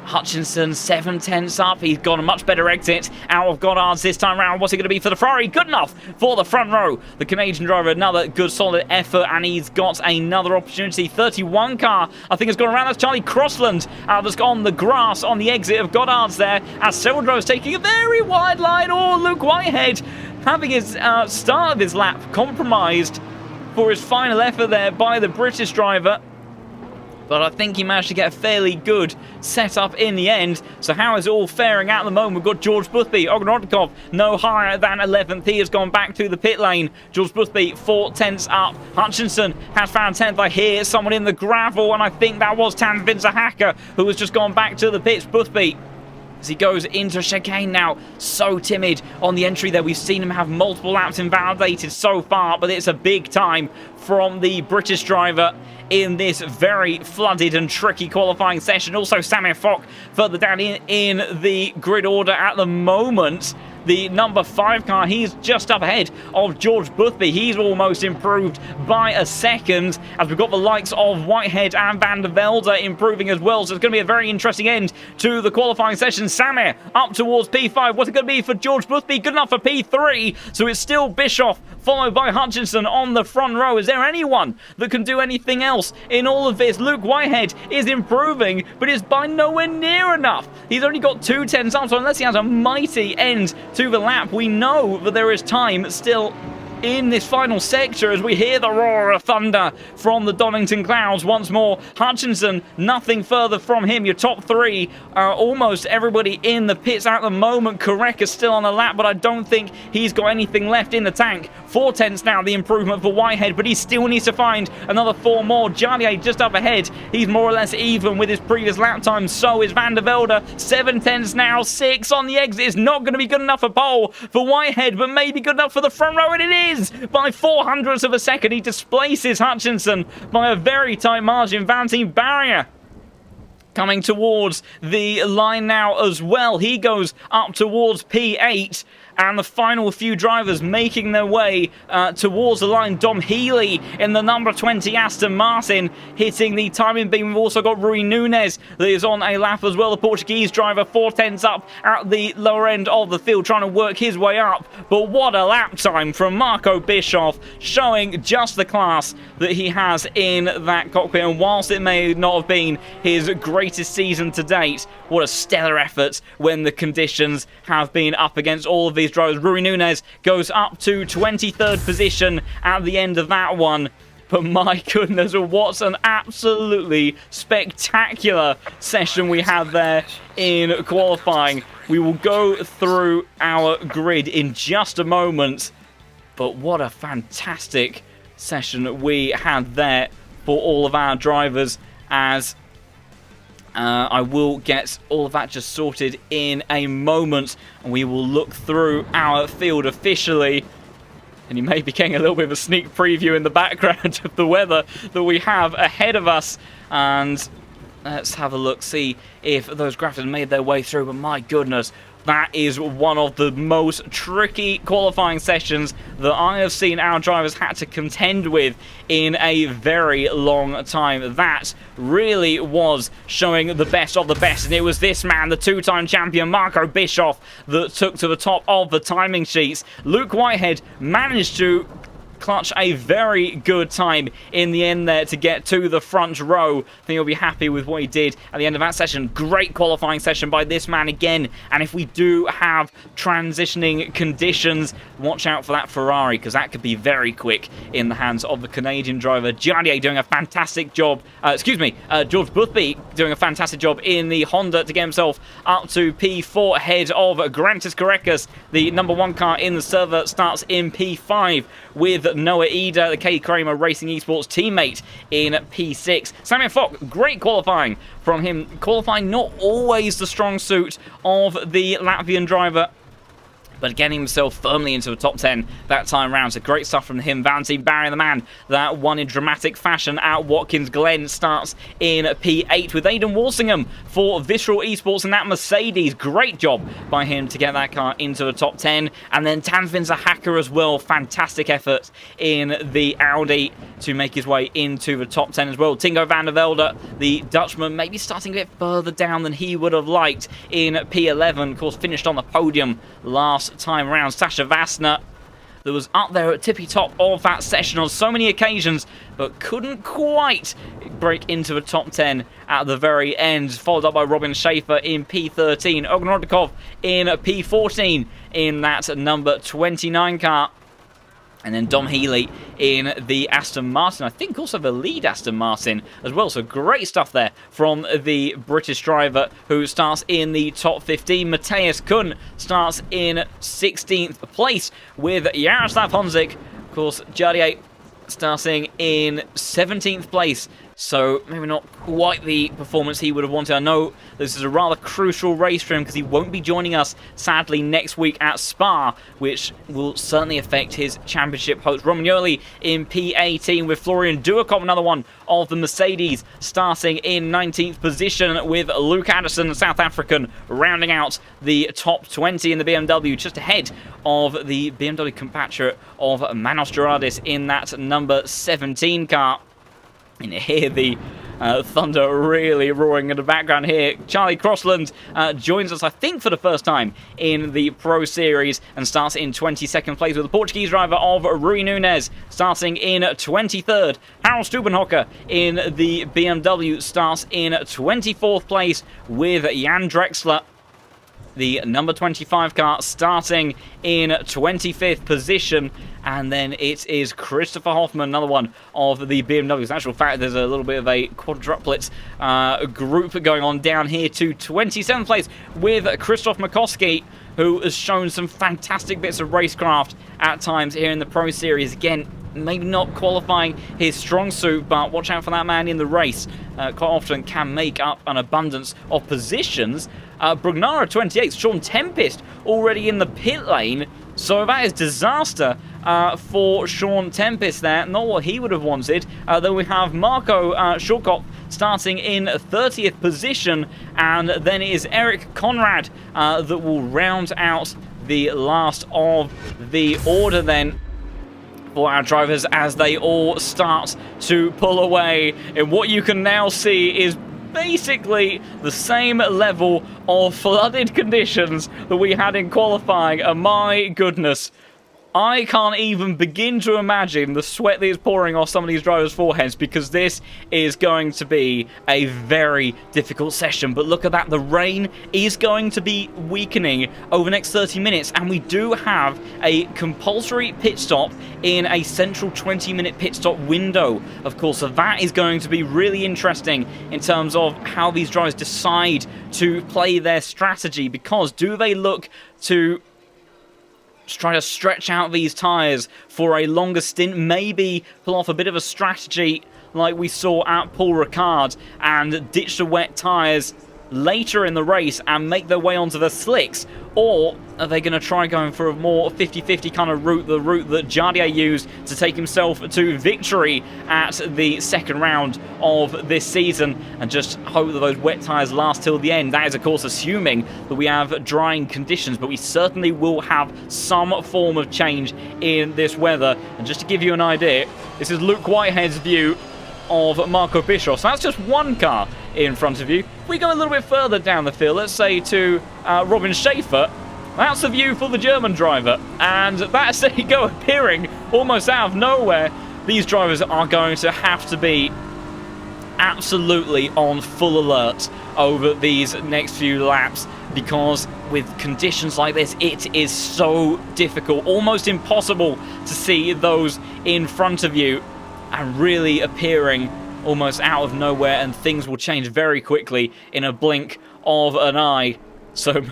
Hutchinson 7/10 up. He's got a much better exit out of Goddard's this time round. What's it going to be for the Ferrari? Good enough for the front row. The Canadian driver, another good solid effort, and he's got another opportunity. 31 car, I think, has gone around. That's Charlie Crossland that's on the grass on the exit of Goddard's there, as several drivers taking a very wide line. Oh, Luke Whitehead having his start of his lap compromised for his final effort there by the British driver. But I think he managed to get a fairly good setup in the end. So how is it all faring at the moment? We've got George Boothby, Ognrodikov no higher than 11th. He has gone back to the pit lane. George Boothby 4/10 up. Hutchinson has found 10th. I hear someone in the gravel, and I think that was Tansvin Zahaka, who has just gone back to the pits. Boothby, as he goes into chicane now, so timid on the entry there. We've seen him have multiple laps invalidated so far, but it's a big time from the British driver in this very flooded and tricky qualifying session. Also, Samir Fock further down in the grid order at the moment. The number 5 car, he's just up ahead of George Boothby. He's almost improved by a second, as we've got the likes of Whitehead and Van der Velde improving as well. So it's going to be a very interesting end to the qualifying session. Samir up towards P5. What's it going to be for George Boothby? Good enough for P3. So it's still Bischoff followed by Hutchinson on the front row. Is there anyone that can do anything else in all of this? Luke Whitehead is improving, but it's by nowhere near enough. He's only got 2/10 up, so unless he has a mighty end to the lap, we know that there is time still in this final sector as we hear the roar of thunder from the Donington clouds once more. Hutchinson, nothing further from him. Your top 3 are almost everybody in the pits at the moment. Korek is still on the lap, but I don't think he's got anything left in the tank. 4/10 now, the improvement for Whitehead, but he still needs to find another 4 more. Jardier just up ahead. He's more or less even with his previous lap time. So is Van der Velde. 7/10 now, 6 on the exit. It's not going to be good enough for pole for Whitehead, but maybe good enough for the front row, and it is. By 0.04 of a second, he displaces Hutchinson by a very tight margin. Valentine Barrier coming towards the line now as well. He goes up towards P8. And the final few drivers making their way towards the line. Dom Healy in the number 20 Aston Martin hitting the timing beam. We've also got Rui Nunes that is on a lap as well. The Portuguese driver 4/10 up at the lower end of the field, trying to work his way up. But what a lap time from Marco Bischoff, showing just the class that he has in that cockpit. And whilst it may not have been his greatest season to date, what a stellar effort when the conditions have been up against all of these drivers. Rui Nunes goes up to 23rd position at the end of that one. but my goodness, what an absolutely spectacular session we had there in qualifying. We will go through our grid in just a moment, but what a fantastic session we had there for all of our drivers, as I will get all of that just sorted in a moment, and we will look through our field officially. And you may be getting a little bit of a sneak preview in the background of the weather that we have ahead of us. And let's have a look, see if those graphics have made their way through. But my goodness, that is one of the most tricky qualifying sessions that I have seen our drivers had to contend with in a very long time. That really was showing the best of the best, and it was this man, the two-time champion Marco Bischoff, that took to the top of the timing sheets. Luke Whitehead managed to clutch a very good time in the end there to get to the front row. I think he'll be happy with what he did at the end of that session. Great qualifying session by this man again, and if we do have transitioning conditions, watch out for that Ferrari, because that could be very quick in the hands of the Canadian driver. Jardier doing a fantastic job, George Boothby doing a fantastic job in the Honda to get himself up to P4 ahead of Grantis Correcus. The number 1 car in the server starts in P5 with Noah Eder, the K Kramer Racing Esports teammate, in P6. Samuel Fock, great qualifying from him. Qualifying not always the strong suit of the Latvian driver, but getting himself firmly into the top 10 that time round. So great stuff from him. Valentine Barry, the man that won in dramatic fashion at Watkins Glen, starts in P8 with Aidan Walsingham for Visceral Esports and that Mercedes. Great job by him to get that car into the top 10. And then Tansvin's a hacker as well. Fantastic effort in the Audi to make his way into the top 10 as well. Tingo van der Velde, the Dutchman, maybe starting a bit further down than he would have liked in P11. Of course, finished on the podium last time around. Sasha Vassner, that was up there at tippy top of that session on so many occasions, but couldn't quite break into the top 10 at the very end. Followed up by Robin Schaefer in P13. Ognjen Rodikov in P14 in that number 29 car. And then Dom Healy in the Aston Martin. I think also the lead Aston Martin as well. So great stuff there from the British driver who starts in the top 15. Matthias Kuhn starts in 16th place with Jaroslav Honzik. Of course, Jardier starting in 17th place. So maybe not quite the performance he would have wanted. I know this is a rather crucial race for him because he won't be joining us, sadly, next week at Spa, which will certainly affect his championship hopes. Romagnoli in P18 with Florian Duakov, another one of the Mercedes, starting in 19th position with Luke Addison, the South African, rounding out the top 20 in the BMW, just ahead of the BMW compatriot of Manos Gerardis in that number 17 car. And you hear the thunder really roaring in the background here. Charlie Crossland joins us, I think, for the first time in the Pro Series and starts in 22nd place with the Portuguese driver of Rui Nunes starting in 23rd. Harold Stubenhocker in the BMW starts in 24th place with Jan Drexler, the number 25 car, starting in 25th position. And then it is Christopher Hoffman, another one of the BMWs. In actual fact, there's a little bit of a quadruplet group going on down here to 27th place with Christoph Makowski, who has shown some fantastic bits of racecraft at times here in the Pro Series. Again, maybe not qualifying his strong suit, but watch out for that man in the race. Quite often can make up an abundance of positions. Brugnara 28th, Sean Tempest already in the pit lane. So that is disaster for Sean Tempest there. Not what he would have wanted. Then we have Marco Shorkop starting in 30th position. And then it is Eric Conrad that will round out the last of the order then for our drivers as they all start to pull away. And what you can now see is basically the same level of flooded conditions that we had in qualifying. And my goodness, I can't even begin to imagine the sweat that is pouring off some of these drivers' foreheads, because this is going to be a very difficult session. But look at that, the rain is going to be weakening over the next 30 minutes, and we do have a compulsory pit stop in a central 20-minute pit stop window, of course. So that is going to be really interesting in terms of how these drivers decide to play their strategy, because do they look to try to stretch out these tyres for a longer stint, maybe pull off a bit of a strategy like we saw at Paul Ricard and ditch the wet tyres later in the race and make their way onto the slicks? Or are they going to try going for a more 50-50 kind of route, the route that Jardier used to take himself to victory at the second round of this season, and just hope that those wet tyres last till the end? That is, of course, assuming that we have drying conditions, but we certainly will have some form of change in this weather. And just to give you an idea, this is Luke Whitehead's view of Marco Bischoff. So that's just one car in front of you. If we go a little bit further down the field, let's say to Robin Schaefer, that's the view for the German driver, and that's a go appearing almost out of nowhere. These drivers are going to have to be absolutely on full alert over these next few laps, because with conditions like this, it is so difficult, almost impossible to see those in front of you, and really appearing almost out of nowhere, and things will change very quickly in a blink of an eye. So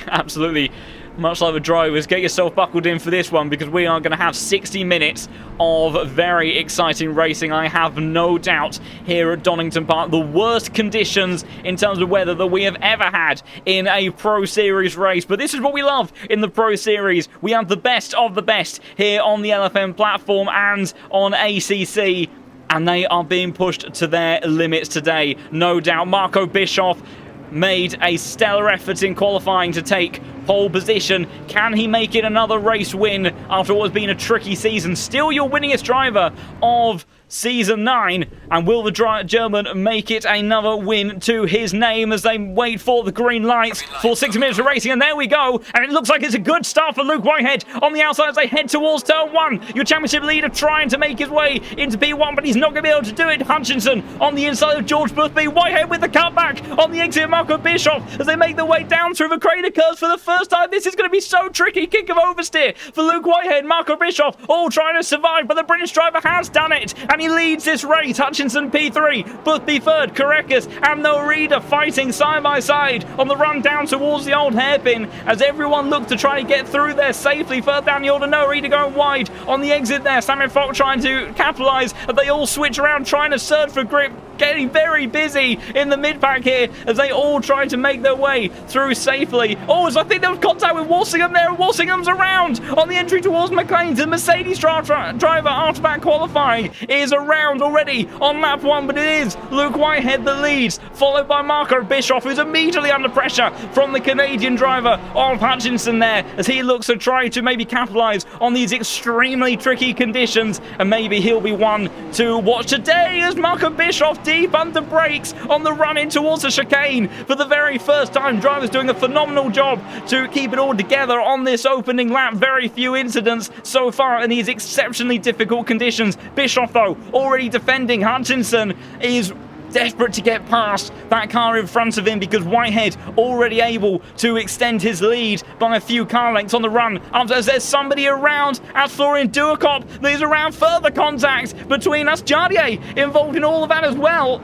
absolutely, much like the drivers, get yourself buckled in for this one, because we are going to have 60 minutes of very exciting racing, I have no doubt, here at Donington Park. The worst conditions in terms of weather that we have ever had in a Pro Series race. But this is what we love in the Pro Series. We have the best of the best here on the LFM platform and on ACC, and they are being pushed to their limits today, no doubt. Marco Bischoff made a stellar effort in qualifying to take pole position. Can he make it another race win after what has been a tricky season? Still your winningest driver of Season 9, and will the German make it another win to his name as they wait for the green lights for 60 minutes of racing? And there we go, and it looks like it's a good start for Luke Whitehead on the outside as they head towards turn 1. Your championship leader trying to make his way into P1, but he's not going to be able to do it. Hutchinson on the inside of George Boothby. Whitehead with the cutback on the exit of Marco Bischoff as they make their way down through the crater curves for the first time. This is going to be so tricky. Kick of oversteer for Luke Whitehead. Marco Bischoff all trying to survive, but the British driver has done it, and he leads this race. Hutchinson P3, Boothby third, Karekas and Norida fighting side by side on the run down towards the old hairpin as everyone looked to try to get through there safely. Further down the order, Norida going wide on the exit there. Simon Fox trying to capitalise as they all switch around, trying to surge for grip, getting very busy in the mid-pack here as they all try to make their way through safely. Oh, so I think there was contact with Walsingham there. Walsingham's around on the entry towards McLean. The Mercedes driver after that qualifying is around already on lap 1, but it is Luke Whitehead that leads, followed by Marco Bischoff, who's immediately under pressure from the Canadian driver of Hutchinson there as he looks to try to maybe capitalise on these extremely tricky conditions, and maybe he'll be one to watch today as Marco Bischoff deep under brakes on the run in towards the chicane for the very first time. Drivers doing a phenomenal job to keep it all together on this opening lap. Very few incidents so far in these exceptionally difficult conditions. Bischoff, though, already defending. Hutchinson is desperate to get past that car in front of him because Whitehead already able to extend his lead by a few car lengths on the run. As there's somebody around, as Florian Duacop, there's around further contact between us. Jardier involved in all of that as well.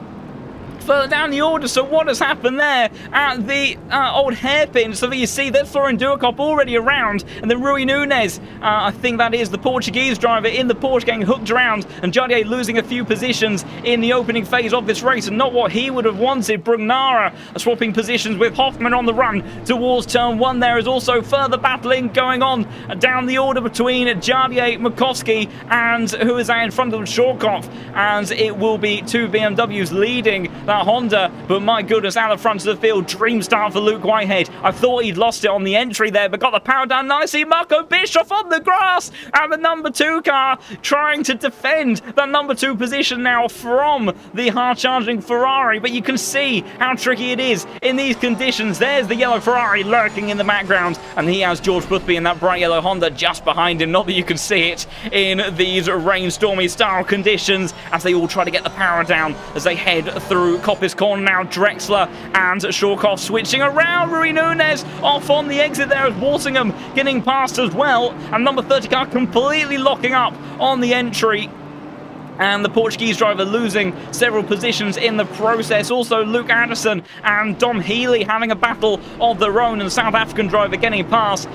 Further down the order, so what has happened there at the old hairpin? So that you see that Florian Duacop already around, and then Rui Nunes, I think that is the Portuguese driver in the Porsche, getting hooked around, and Jardier losing a few positions in the opening phase of this race, and not what he would have wanted. Brugnara swapping positions with Hoffman on the run towards turn 1. There is also further battling going on down the order between Jardier, Makowski, and who is that in front of them, Shortkoff, and it will be two BMWs leading that Honda, but my goodness, out the front of the field, dream start for Luke Whitehead. I thought he'd lost it on the entry there, but got the power down nicely. Marco Bischoff on the grass, and the number 2 car trying to defend that number 2 position now from the hard-charging Ferrari, but you can see how tricky it is in these conditions. There's the yellow Ferrari lurking in the background, and he has George Boothby in that bright yellow Honda just behind him. Not that you can see it in these rainstormy style conditions as they all try to get the power down as they head through Coppice Corner now. Drexler and Shorkoff switching around. Rui Nunez off on the exit there as Walsingham getting past as well, and number 30 car completely locking up on the entry, and the Portuguese driver losing several positions in the process. Also Luke Addison and Dom Healy having a battle of their own, and the South African driver getting past,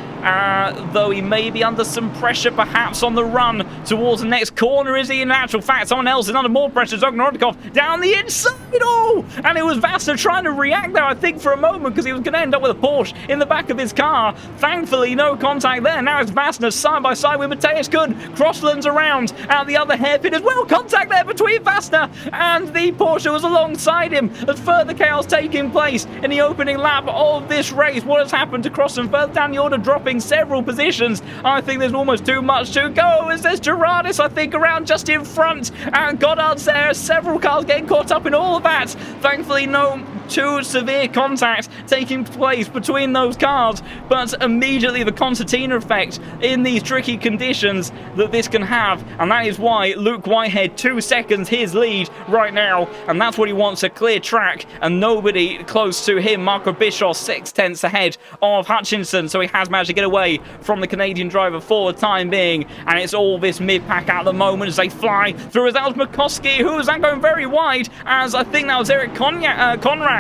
though he may be under some pressure perhaps on the run towards the next corner. Is he? In actual fact, someone else is under more pressure. Zognorodikov down the inside. Oh! And it was Vasta trying to react there, I think, for a moment, because he was going to end up with a Porsche in the back of his car. Thankfully, no contact there. Now it's Vasta side by side with Matthias Kuhn. Crosslands around out the other hairpin as well. Contact there between Vasta and the Porsche was alongside him as further chaos taking place in the opening lap of this race. What has happened to Crossland? Further down the order, dropping several positions. I think there's almost too much to go, as there's Gerardis, I think, around just in front, and Goddard's there. Several cars getting caught up in all of that. Thankfully, no too severe contact taking place between those cars, but immediately the concertina effect in these tricky conditions that this can have, and that is why Luke Whitehead 2 seconds his lead right now, and that's what he wants, a clear track and nobody close to him. Marco Bischoff 6/10 ahead of Hutchinson, so he has managed to get away from the Canadian driver for the time being, and it's all this mid-pack at the moment as they fly through. As that was Makoski, who was going very wide, as I think that was Eric Conrad,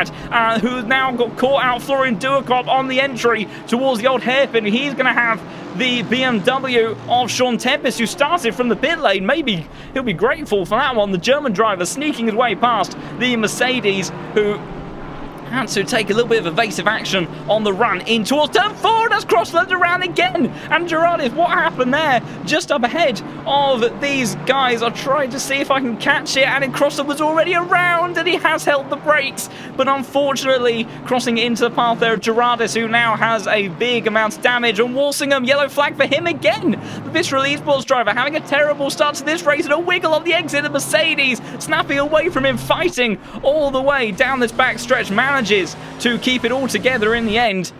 who now got caught out. Florian Duakop on the entry towards the old hairpin. He's going to have the BMW of Sean Tempest, who started from the pit lane. Maybe he'll be grateful for that one. The German driver sneaking his way past the Mercedes, who had to take a little bit of evasive action on the run in towards turn 4. That's Crossland around again, and Gerardis, what happened there? Just up ahead of these guys. I'll try to see if I can catch it, and Crossland was already around, and he has held the brakes, but unfortunately crossing into the path there of Gerardis, who now has a big amount of damage, and Walsingham, yellow flag for him again. The Visceral Esports driver having a terrible start to this race, and a wiggle on the exit of Mercedes, snapping away from him, fighting all the way down this back stretch. Manages to keep it all together in the end,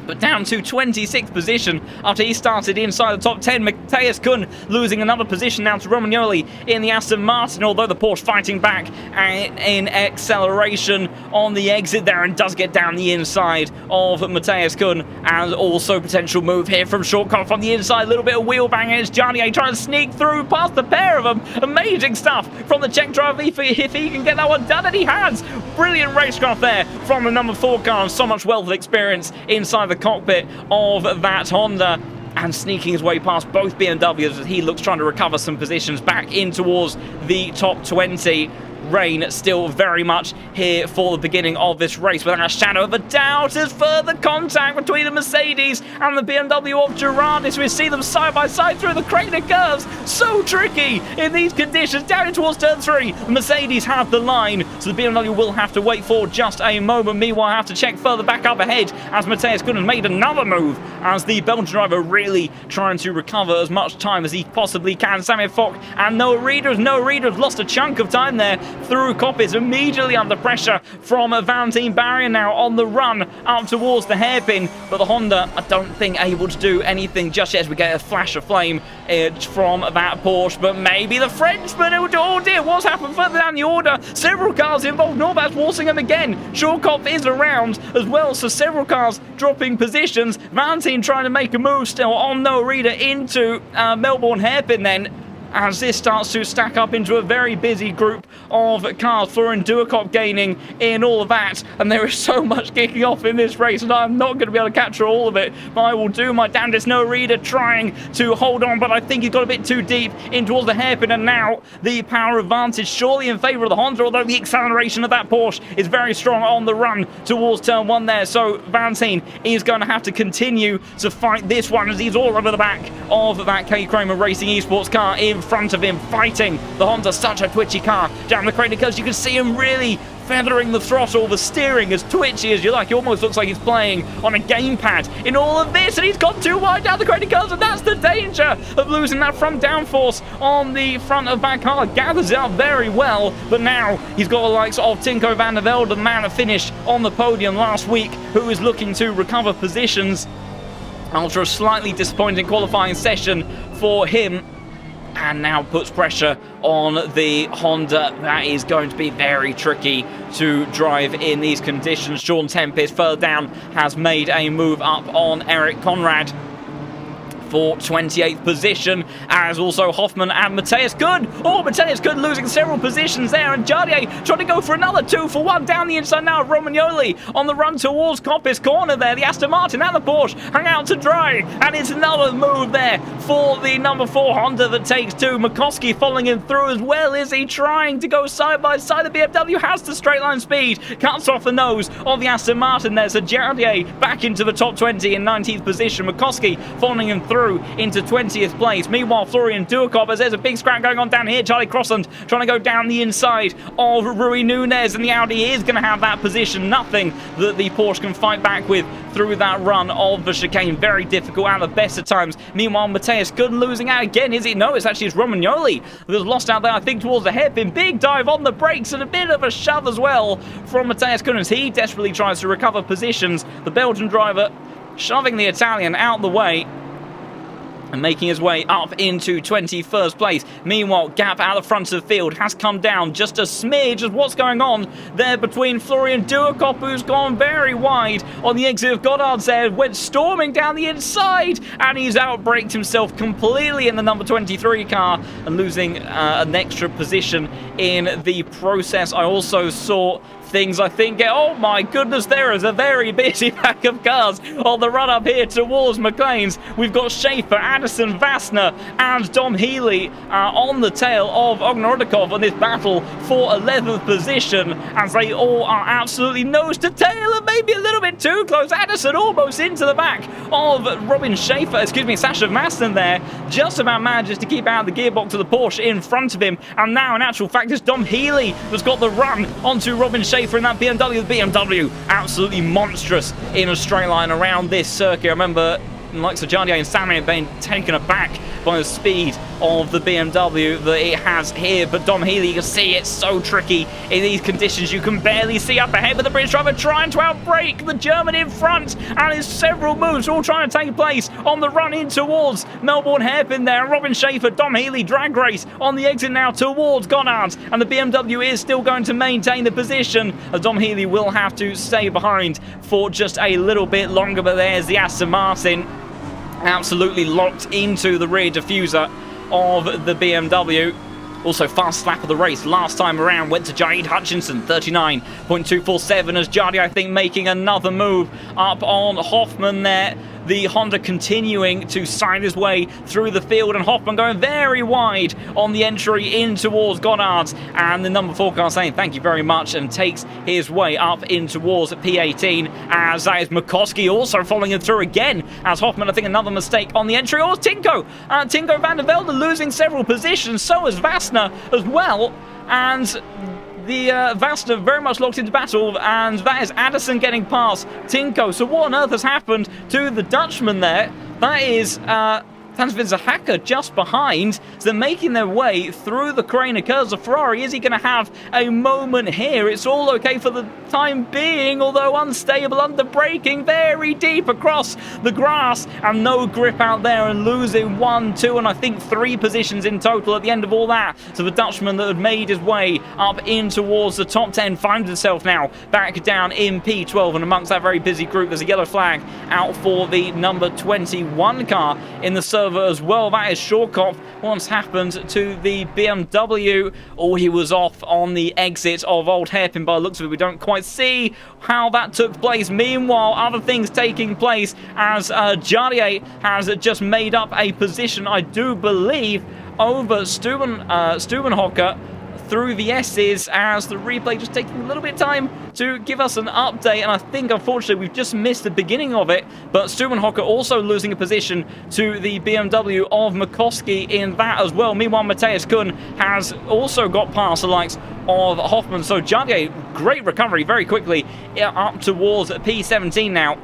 but down to 26th position after he started inside the top 10. Matthias Kuhn losing another position now to Romagnoli in the Aston Martin, although the Porsche fighting back in acceleration on the exit there, and does get down the inside of Matthias Kuhn, and also potential move here from Shortcut on the inside. A little bit of wheel banging as Jarnier trying to sneak through past the pair of them. Amazing stuff from the Czech driver if he can get that one done, and he has. Brilliant racecraft there from the number 4 car, and so much wealth of experience inside the cockpit of that Honda, and sneaking his way past both BMWs as he looks trying to recover some positions back in towards the top 20. Rain still very much here for the beginning of this race without a shadow of a doubt. There's further contact between the Mercedes and the BMW of Gerardis. We see them side by side through the crater curves. So tricky in these conditions. Down in towards turn 3, the Mercedes have the line, so the BMW will have to wait for just a moment. Meanwhile, I have to check further back up ahead as Matthias Kuhn has made another move, as the Belgian driver really trying to recover as much time as he possibly can. Samuel Fock and Noah Reeder has lost a chunk of time there through Coppice, immediately under pressure from Valentine Barrier now on the run up towards the hairpin, but the Honda, I don't think, able to do anything just yet as we get a flash of flame from that Porsche, but maybe the Frenchman. Oh dear, what's happened further down the order? Several cars involved. Norbert's Walsingham again. Shortcut is around as well, so several cars dropping positions. Valentine trying to make a move still on Noah Reeder into Melbourne hairpin then, as this starts to stack up into a very busy group of cars. Florian Duakop gaining in all of that, and there is so much kicking off in this race, and I'm not going to be able to capture all of it, but I will do my damnedest. No Reader trying to hold on, but I think he's got a bit too deep in towards the hairpin, and now the power advantage surely in favour of the Honda, although the acceleration of that Porsche is very strong on the run towards turn 1 there, so Valentine is going to have to continue to fight this one as he's all over the back of that K Kramer Racing Esports car in in front of him, fighting the Honda. Such a twitchy car down the crater because you can see him really feathering the throttle, the steering as twitchy as you like. It almost looks like he's playing on a gamepad in all of this, and he's gone too wide down the crater curves, and that's the danger of losing that front downforce on the front of that car. Gathers it up very well, but now he's got the likes of Tinko van der Velde, the man that finished on the podium last week, who is looking to recover positions after a slightly disappointing qualifying session for him, and now puts pressure on the Honda. That is going to be very tricky to drive in these conditions. Sean Tempest further down has made a move up on Eric Conrad for 28th position, as also Hoffman and Matthias Good. Oh, Matthias Good losing several positions there, and Jardier trying to go for another 2-for-1 down the inside now. Romagnoli on the run towards Coppice corner there. The Aston Martin and the Porsche hang out to dry, and it's another move there for the number 4 Honda that takes 2. Mikoski following him through as well. Is he trying to go side by side? The BMW has the straight line speed, cuts off the nose of the Aston Martin. There's a Jardier back into the top 20 in 19th position. Mikoski following him through into 20th place. Meanwhile, Florian Duakop, as there's a big scrap going on down here. Charlie Crossland trying to go down the inside of Rui Nunez, and the Audi is going to have that position. Nothing that the Porsche can fight back with through that run of the chicane. Very difficult at the best of times. Meanwhile, Matthias Good losing out again. Is it? No, it's actually Romagnoli that's lost out there, I think, towards the hairpin. Big dive on the brakes and a bit of a shove as well from Matthias Good as he desperately tries to recover positions. The Belgian driver shoving the Italian out the way and making his way up into 21st place. Meanwhile, gap out the front of the field has come down just a smidge of what's going on there between Florian Duakop, who's gone very wide on the exit of Goddard's there, went storming down the inside, and he's outbraked himself completely in the number 23 car and losing an extra position in the process. I also saw things, I think, oh my goodness, there is a very busy pack of cars on the run up here towards McLean's. We've got Schaefer, Addison, Vassner and Dom Healy on the tail of Ognorodikov on this battle for 11th position, as they all are absolutely nose to tail and maybe a little bit too close. Addison almost into the back of Robin Schaefer, Sasha Vassner there, just about manages to keep out the gearbox of the Porsche in front of him, and now in actual fact it's Dom Healy that's got the run onto Robin Schaefer in that BMW. The BMW absolutely monstrous in a straight line around this circuit. I remember the likes of Jardier and Samir being taken aback by the speed of the BMW that it has here, but Dom Healy, you can see it's so tricky in these conditions. You can barely see up ahead, but the British driver trying to outbrake the German in front, and there's several moves all trying to take place on the run in towards Melbourne hairpin there. Robin Schaefer, Dom Healy drag race on the exit now towards Goddard, and the BMW is still going to maintain the position, as Dom Healy will have to stay behind for just a little bit longer. But there's the Aston Martin absolutely locked into the rear diffuser of the BMW. Also, fast slap of the race last time around went to Jaid Hutchinson, 39.247, as Jardy, I think, making another move up on Hoffman there. The Honda continuing to side his way through the field, and Hoffman going very wide on the entry in towards Goddard's, and the number 4 car saying thank you very much and takes his way up in towards P18, as that is Mikoski also following him through again, as Hoffman, I think, another mistake on the entry. Oh, Tinko van der Velde losing several positions, so is Vassner as well, and the Vassner very much locked into battle, and that is Addison getting past Tinko. So what on earth has happened to the Dutchman there? That is Hans-Winzer Hacker just behind. So they're making their way through the crane curves. The Ferrari, is he going to have a moment here? It's all okay for the time being, although unstable under braking, very deep across the grass, and no grip out there, and losing 1, 2, and I think 3 positions in total at the end of all that. So the Dutchman that had made his way up in towards the top 10 finds himself now back down in P12, and amongst that very busy group there's a yellow flag out for the number 21 car in the as well. That is Shawkop. What's happened to the BMW? Oh, he was off on the exit of Old Hairpin by the looks of it. We don't quite see how that took place. Meanwhile, other things taking place as Jardier has just made up a position, I do believe, over Stubenhocker. through the S's as the replay just taking a little bit of time to give us an update, and I think unfortunately we've just missed the beginning of it, but Stubenhocker also losing a position to the BMW of McCoskey in that as well. Meanwhile, Matthias Kuhn has also got past the likes of Hoffman, so Jardier, great recovery very quickly up towards P17 now.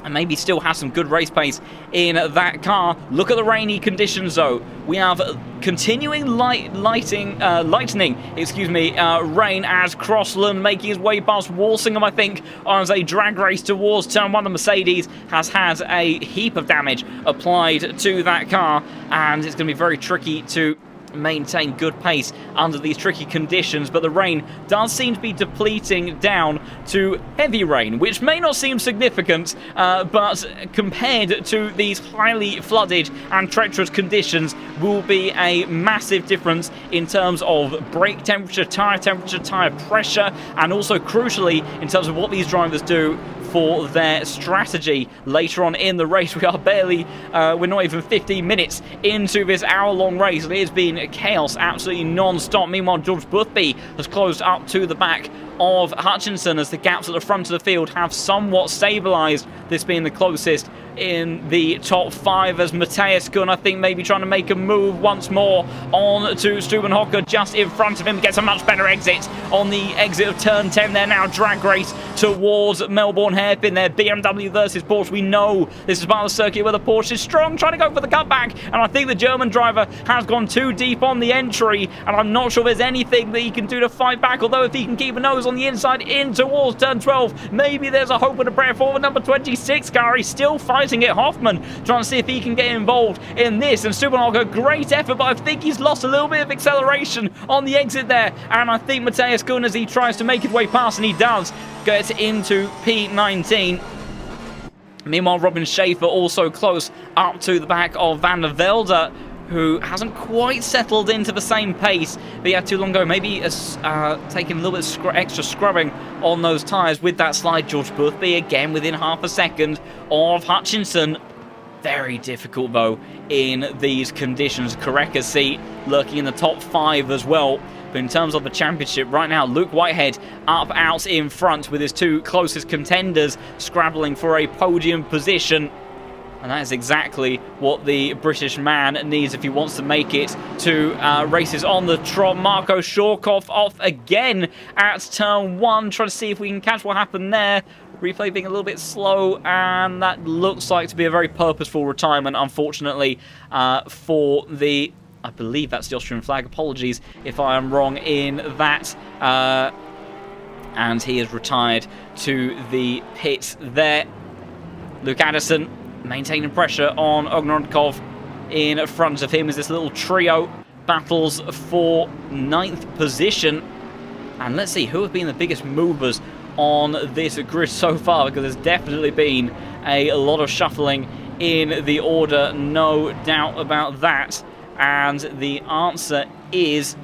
And maybe still has some good race pace in that car. Look at the rainy conditions, though. We have continuing lightning, rain as Crossland making his way past Walsingham, I think, as a drag race towards turn 1. The Mercedes has had a heap of damage applied to that car, and it's going to be very tricky to maintain good pace under these tricky conditions, but the rain does seem to be depleting down to heavy rain, which may not seem significant, but compared to these highly flooded and treacherous conditions will be a massive difference in terms of brake temperature, tyre pressure, and also crucially in terms of what these drivers do for their strategy later on in the race. We are barely, we're not even 15 minutes into this hour-long race. It has been chaos, absolutely non-stop. Meanwhile, George Boothby has closed up to the back of Hutchinson as the gaps at the front of the field have somewhat stabilised, this being the closest in the top 5 as Matthias Kuhn, I think, maybe trying to make a move once more on to Stubenhocker just in front of him. Gets a much better exit on the exit of turn 10 there now. Drag race towards Melbourne Hairpin there. BMW versus Porsche. We know this is part of the circuit where the Porsche is strong, trying to go for the cutback, and I think the German driver has gone too deep on the entry, and I'm not sure there's anything that he can do to fight back, although if he can keep a nose on the inside in towards turn 12, maybe there's a hope and a prayer for the number 26 car. He's still fighting it. Hoffman trying to see if he can get involved in this, and Stubenhocker, great effort, but I think he's lost a little bit of acceleration on the exit there, and I think Matthias Kuhn, as he tries to make his way past, and he does get into P19. Meanwhile, Robin Schaefer also close up to the back of Van der Velde, who hasn't quite settled into the same pace but he had too long ago. Maybe taking a little bit extra scrubbing on those tyres with that slide. George Boothby again within half a second of Hutchinson. Very difficult though in these conditions. Kareka's seat lurking in the top 5 as well. But in terms of the championship right now, Luke Whitehead up out in front with his 2 closest contenders scrabbling for a podium position. And that is exactly what the British man needs if he wants to make it to races on the trot. Marco Shorkoff off again at turn 1. Trying to see if we can catch what happened there. Replay being a little bit slow, and that looks like to be a very purposeful retirement, unfortunately, for the... I believe that's the Austrian flag. Apologies if I am wrong in that. And he is retired to the pit there. Luke Addison maintaining pressure on Ogrodnikov in front of him as this little trio battles for 9th position. And let's see who have been the biggest movers on this grid so far, because there's definitely been a lot of shuffling in the order, no doubt about that. And the answer is,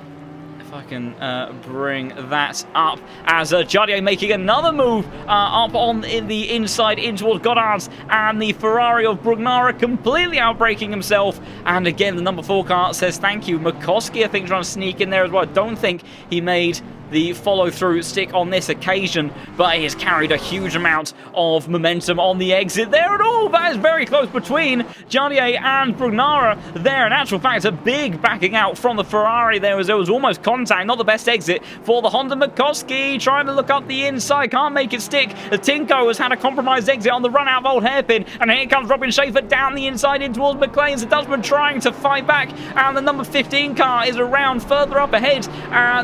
if I can bring that up, as Jardier making another move up on the inside in towards Goddard's, and the Ferrari of Brugnara completely outbraking himself. And again, the number 4 car says thank you. McCoskey, I think, trying to sneak in there as well. I don't think he made the follow-through stick on this occasion, but he has carried a huge amount of momentum on the exit there at all. That is very close between Jardier and Brugnara there. In actual fact, a big backing out from the Ferrari there, as there was almost contact. Not the best exit for the Honda. McCoskey trying to look up the inside, can't make it stick. Tinko has had a compromised exit on the run out of Old Hairpin, and here comes Robin Schaefer down the inside in towards McLean's. The Dutchman trying to fight back, and the number 15 car is around further up ahead.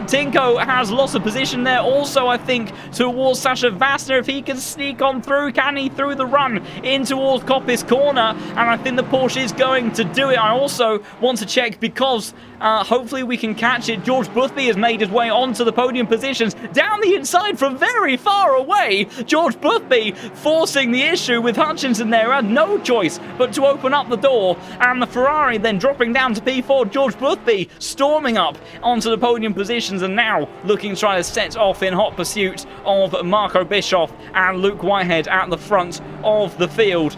Tinko has lost a position there also, I think, towards Sasha Vassner. If he can sneak on through, can he through the run in towards Coppice Corner? And I think the Porsche is going to do it. I also want to check, because hopefully we can catch it. George Boothby has made his way onto the podium positions down the inside from very far away. George Boothby forcing the issue with Hutchinson there, had no choice but to open up the door, and the Ferrari then dropping down to P4. George Boothby storming up onto the podium positions, and now looking to try to set off in hot pursuit of Marco Bischoff and Luke Whitehead at the front of the field.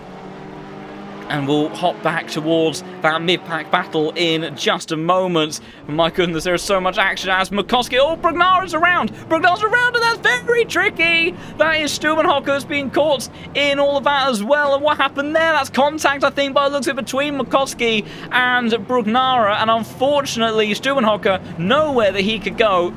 And we'll hop back towards that mid-pack battle in just a moment. My goodness, there is so much action as McCoskey. Oh, Brugnara's around! Brugnara's around, and that's very tricky! That is Stubenhockers being caught in all of that as well. And what happened there? That's contact, I think, by the looks of it, between McCoskey and Brugnara. And unfortunately, Stubenhocker, nowhere that he could go.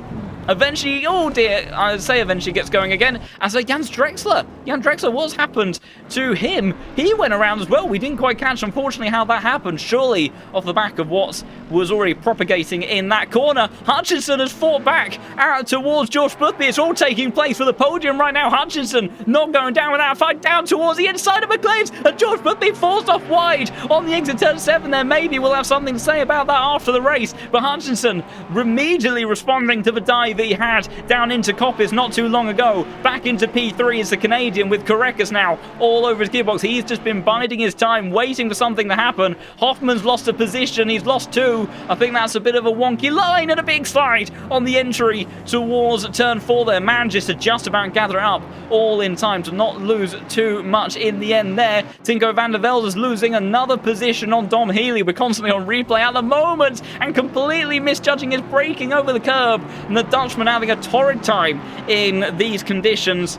Eventually, oh dear, I'd say eventually gets going again, as Jan Drexler, what's happened to him? He went around as well. We didn't quite catch, unfortunately, how that happened. Surely off the back of what was already propagating in that corner. Hutchinson has fought back out towards George Boothby. It's all taking place for the podium right now. Hutchinson not going down without a fight, down towards the inside of McLean's, and George Boothby falls off wide on the exit turn 7 there. Maybe we'll have something to say about that after the race, but Hutchinson immediately responding to the dive that he had down into Coppice not too long ago. Back into P3 is the Canadian, with Korekis now all over his gearbox. He's just been biding his time, waiting for something to happen. Hoffman's lost a position. He's lost 2. I think that's a bit of a wonky line, and a big slide on the entry towards turn 4 there. Managed to just about gather it up all in time to not lose too much in the end there. Tinko van der Velde is losing another position on Dom Healy. We're constantly on replay at the moment and completely misjudging his braking over the curb. And the Dutchman having a torrid time in these conditions.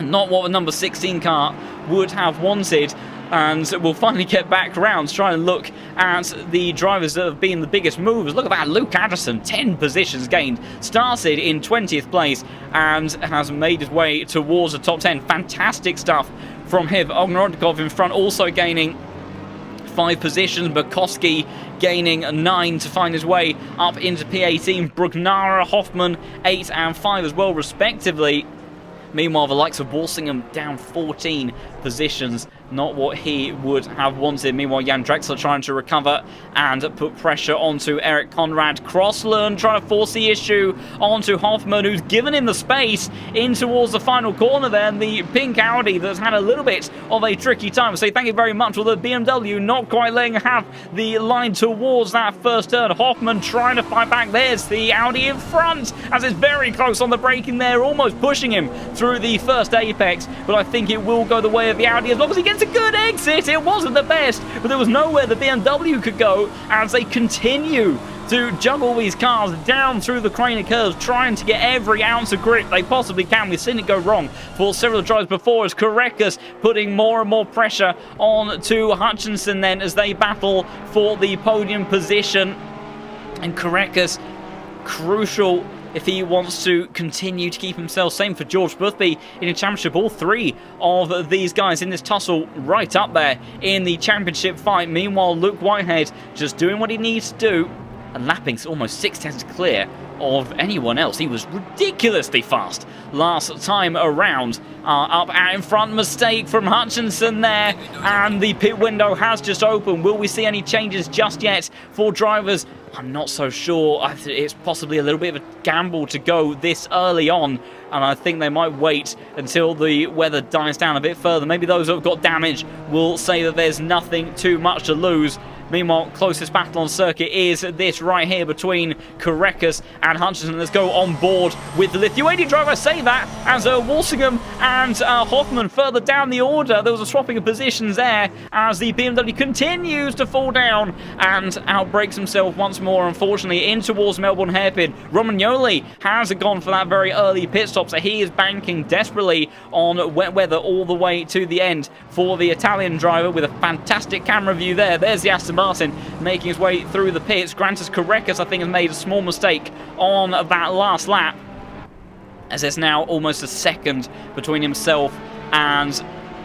Not what the number 16 car would have wanted. And we'll finally get back round to try and look at the drivers that have been the biggest movers. Look at that, Luke Addison, 10 positions gained. Started in 20th place and has made his way towards the top 10. Fantastic stuff from him. Ogrodnikov in front, also gaining 5 positions. Bukowski gaining 9 to find his way up into P18. Brugnara, Hoffman 8 and 5 as well, respectively. Meanwhile, the likes of Walsingham down 14 positions. Not what he would have wanted. Meanwhile, Jan Drexler trying to recover and put pressure onto Eric Conrad. Crossland trying to force the issue onto Hoffman, who's given him the space in towards the final corner there. And the pink Audi that's had a little bit of a tricky time. So thank you very much for the BMW not quite letting have the line towards that first turn. Hoffman trying to fight back. There's the Audi in front as it's very close on the braking there, almost pushing him through the first apex. But I think it will go the way of the Audi as long as he gets a good exit. It wasn't the best, but there was nowhere the BMW could go as they continue to juggle these cars down through the crane curves, trying to get every ounce of grip they possibly can. We've seen it go wrong for several drives before, as Korekis putting more and more pressure on to Hutchinson then as they battle for the podium position. And Korekis, crucial if he wants to continue to keep himself. Same for George Boothby in the championship. All 3 of these guys in this tussle right up there in the championship fight. Meanwhile, Luke Whitehead just doing what he needs to do and lapping almost 6 tenths clear of anyone else. He was ridiculously fast last time around. Up out in front, mistake from Hutchinson there, and the pit window has just opened. Will we see any changes just yet for drivers? I'm not so sure. It's possibly a little bit of a gamble to go this early on, and I think they might wait until the weather dies down a bit further. Maybe those who have got damage will say that there's nothing too much to lose. Meanwhile, closest battle on circuit is this right here between Korekis and Hutchinson. Let's go on board with the Lithuanian driver. I say that as Walsingham and Hoffman further down the order. There was a swapping of positions there as the BMW continues to fall down and outbrakes himself once more, unfortunately, in towards Melbourne hairpin. Romagnoli has gone for that very early pit stop, so he is banking desperately on wet weather all the way to the end for the Italian driver with a fantastic camera view there. There's the Aston Martin making his way through the pits. Grantas Korekis, I think, has made a small mistake on that last lap, as there's now almost a second between himself and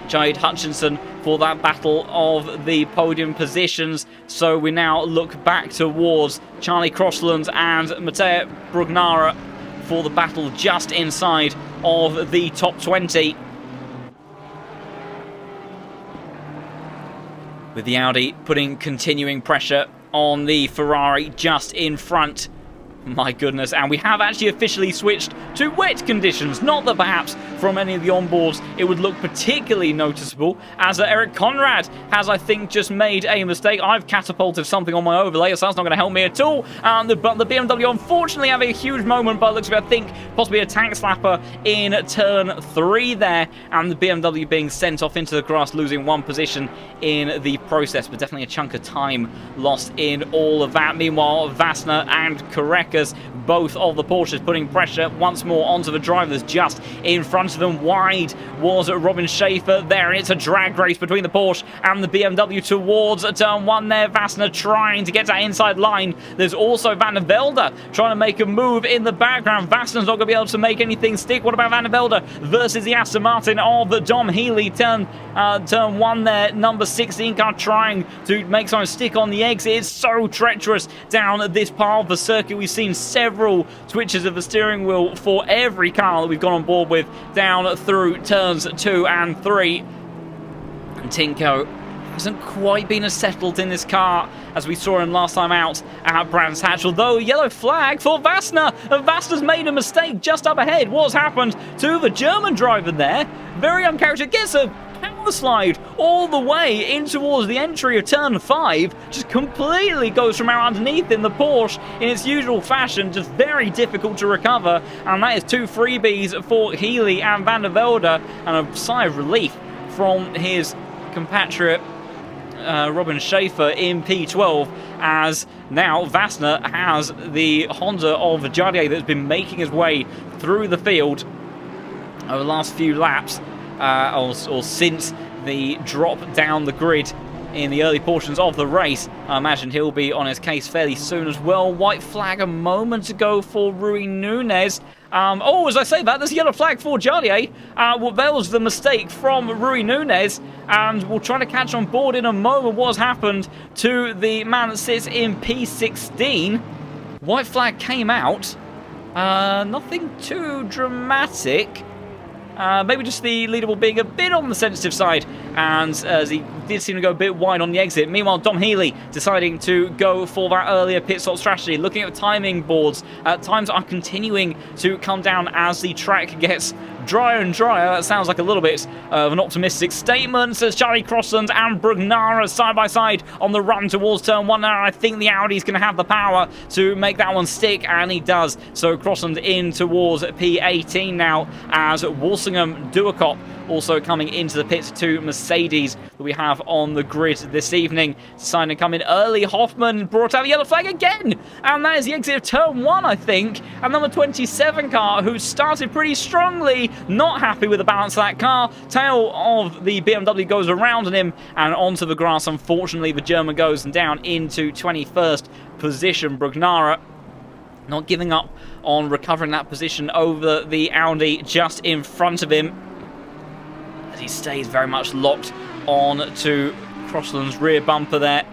Jade Hutchinson for that battle of the podium positions. So we now look back towards Charlie Crossland and Matteo Brugnara for the battle just inside of the top 20. With the Audi putting continuing pressure on the Ferrari just in front. My goodness, and we have actually officially switched to wet conditions. Not that perhaps from any of the onboards it would look particularly noticeable, as Eric Conrad has, I think, just made a mistake. I've catapulted something on my overlay, so that's not going to help me at all. But the BMW unfortunately having a huge moment, but looks like, I think, possibly a tank slapper in turn 3 there, and the BMW being sent off into the grass, losing 1 position in the process, but definitely a chunk of time lost in all of that. Meanwhile, Vassner and Korekas, both of the Porsches, putting pressure once more onto the drivers just in front of them. Wide was Robin Schaefer there, and it's a drag race between the Porsche and the BMW towards turn 1 there. Vassner trying to get that inside line. There's also Van der Velde trying to make a move in the background. Vassner's not going to be able to make anything stick. What about Van der Velde versus the Aston Martin of Dom Healy? Turn 1 there, number 16 car trying to make something stick on the exit. It's so treacherous down this part of the circuit. We've seen several twitches of the steering wheel for every car that we've gone on board with down through turns 2 and 3. And Tinko hasn't quite been as settled in this car as we saw him last time out at Brands Hatch, although yellow flag for Vassner, and Vassner's made a mistake just up ahead. What's happened to the German driver there? Very uncharacteristic, gets a power slide all the way in towards the entry of turn 5, just completely goes from out underneath in the Porsche in its usual fashion, just very difficult to recover, and that is 2 freebies for Healy and Van der Velde, and a sigh of relief from his compatriot Robin Schaefer in P12, as now Vassner has the Honda of Jardier that's been making his way through the field over the last few laps, or since the drop down the grid in the early portions of the race. I imagine he'll be on his case fairly soon as well. White flag a moment ago for Rui Nunez. As I say that, there's a yellow flag for Jardier. Well, that was the mistake from Rui Nunez, and we'll try to catch on board in a moment what's happened to the man that sits in P16. White flag came out. Nothing too dramatic. Maybe just the leaderboard being a bit on the sensitive side, and as he did seem to go a bit wide on the exit. Meanwhile, Dom Healy deciding to go for that earlier pit stop strategy. Looking at the timing boards, times are continuing to come down as the track gets drier and drier. That sounds like a little bit of an optimistic statement, says Charlie Crossland and Brugnara side by side on the run towards turn 1 now. I think the Audi's going to have the power to make that one stick, and he does. So Crossland in towards P18 now, as Walsingham Duacop also coming into the pits to Mercedes that we have on the grid this evening. Deciding to come in early. Hoffman brought out a yellow flag again, and that is the exit of turn 1, I think. And number 27 car, who started pretty strongly, not happy with the balance of that car. Tail of the BMW goes around on him and onto the grass. Unfortunately, the German goes down into 21st position. Brugnara not giving up on recovering that position over the Audi just in front of him, as he stays very much locked on to Crossland's rear bumper there.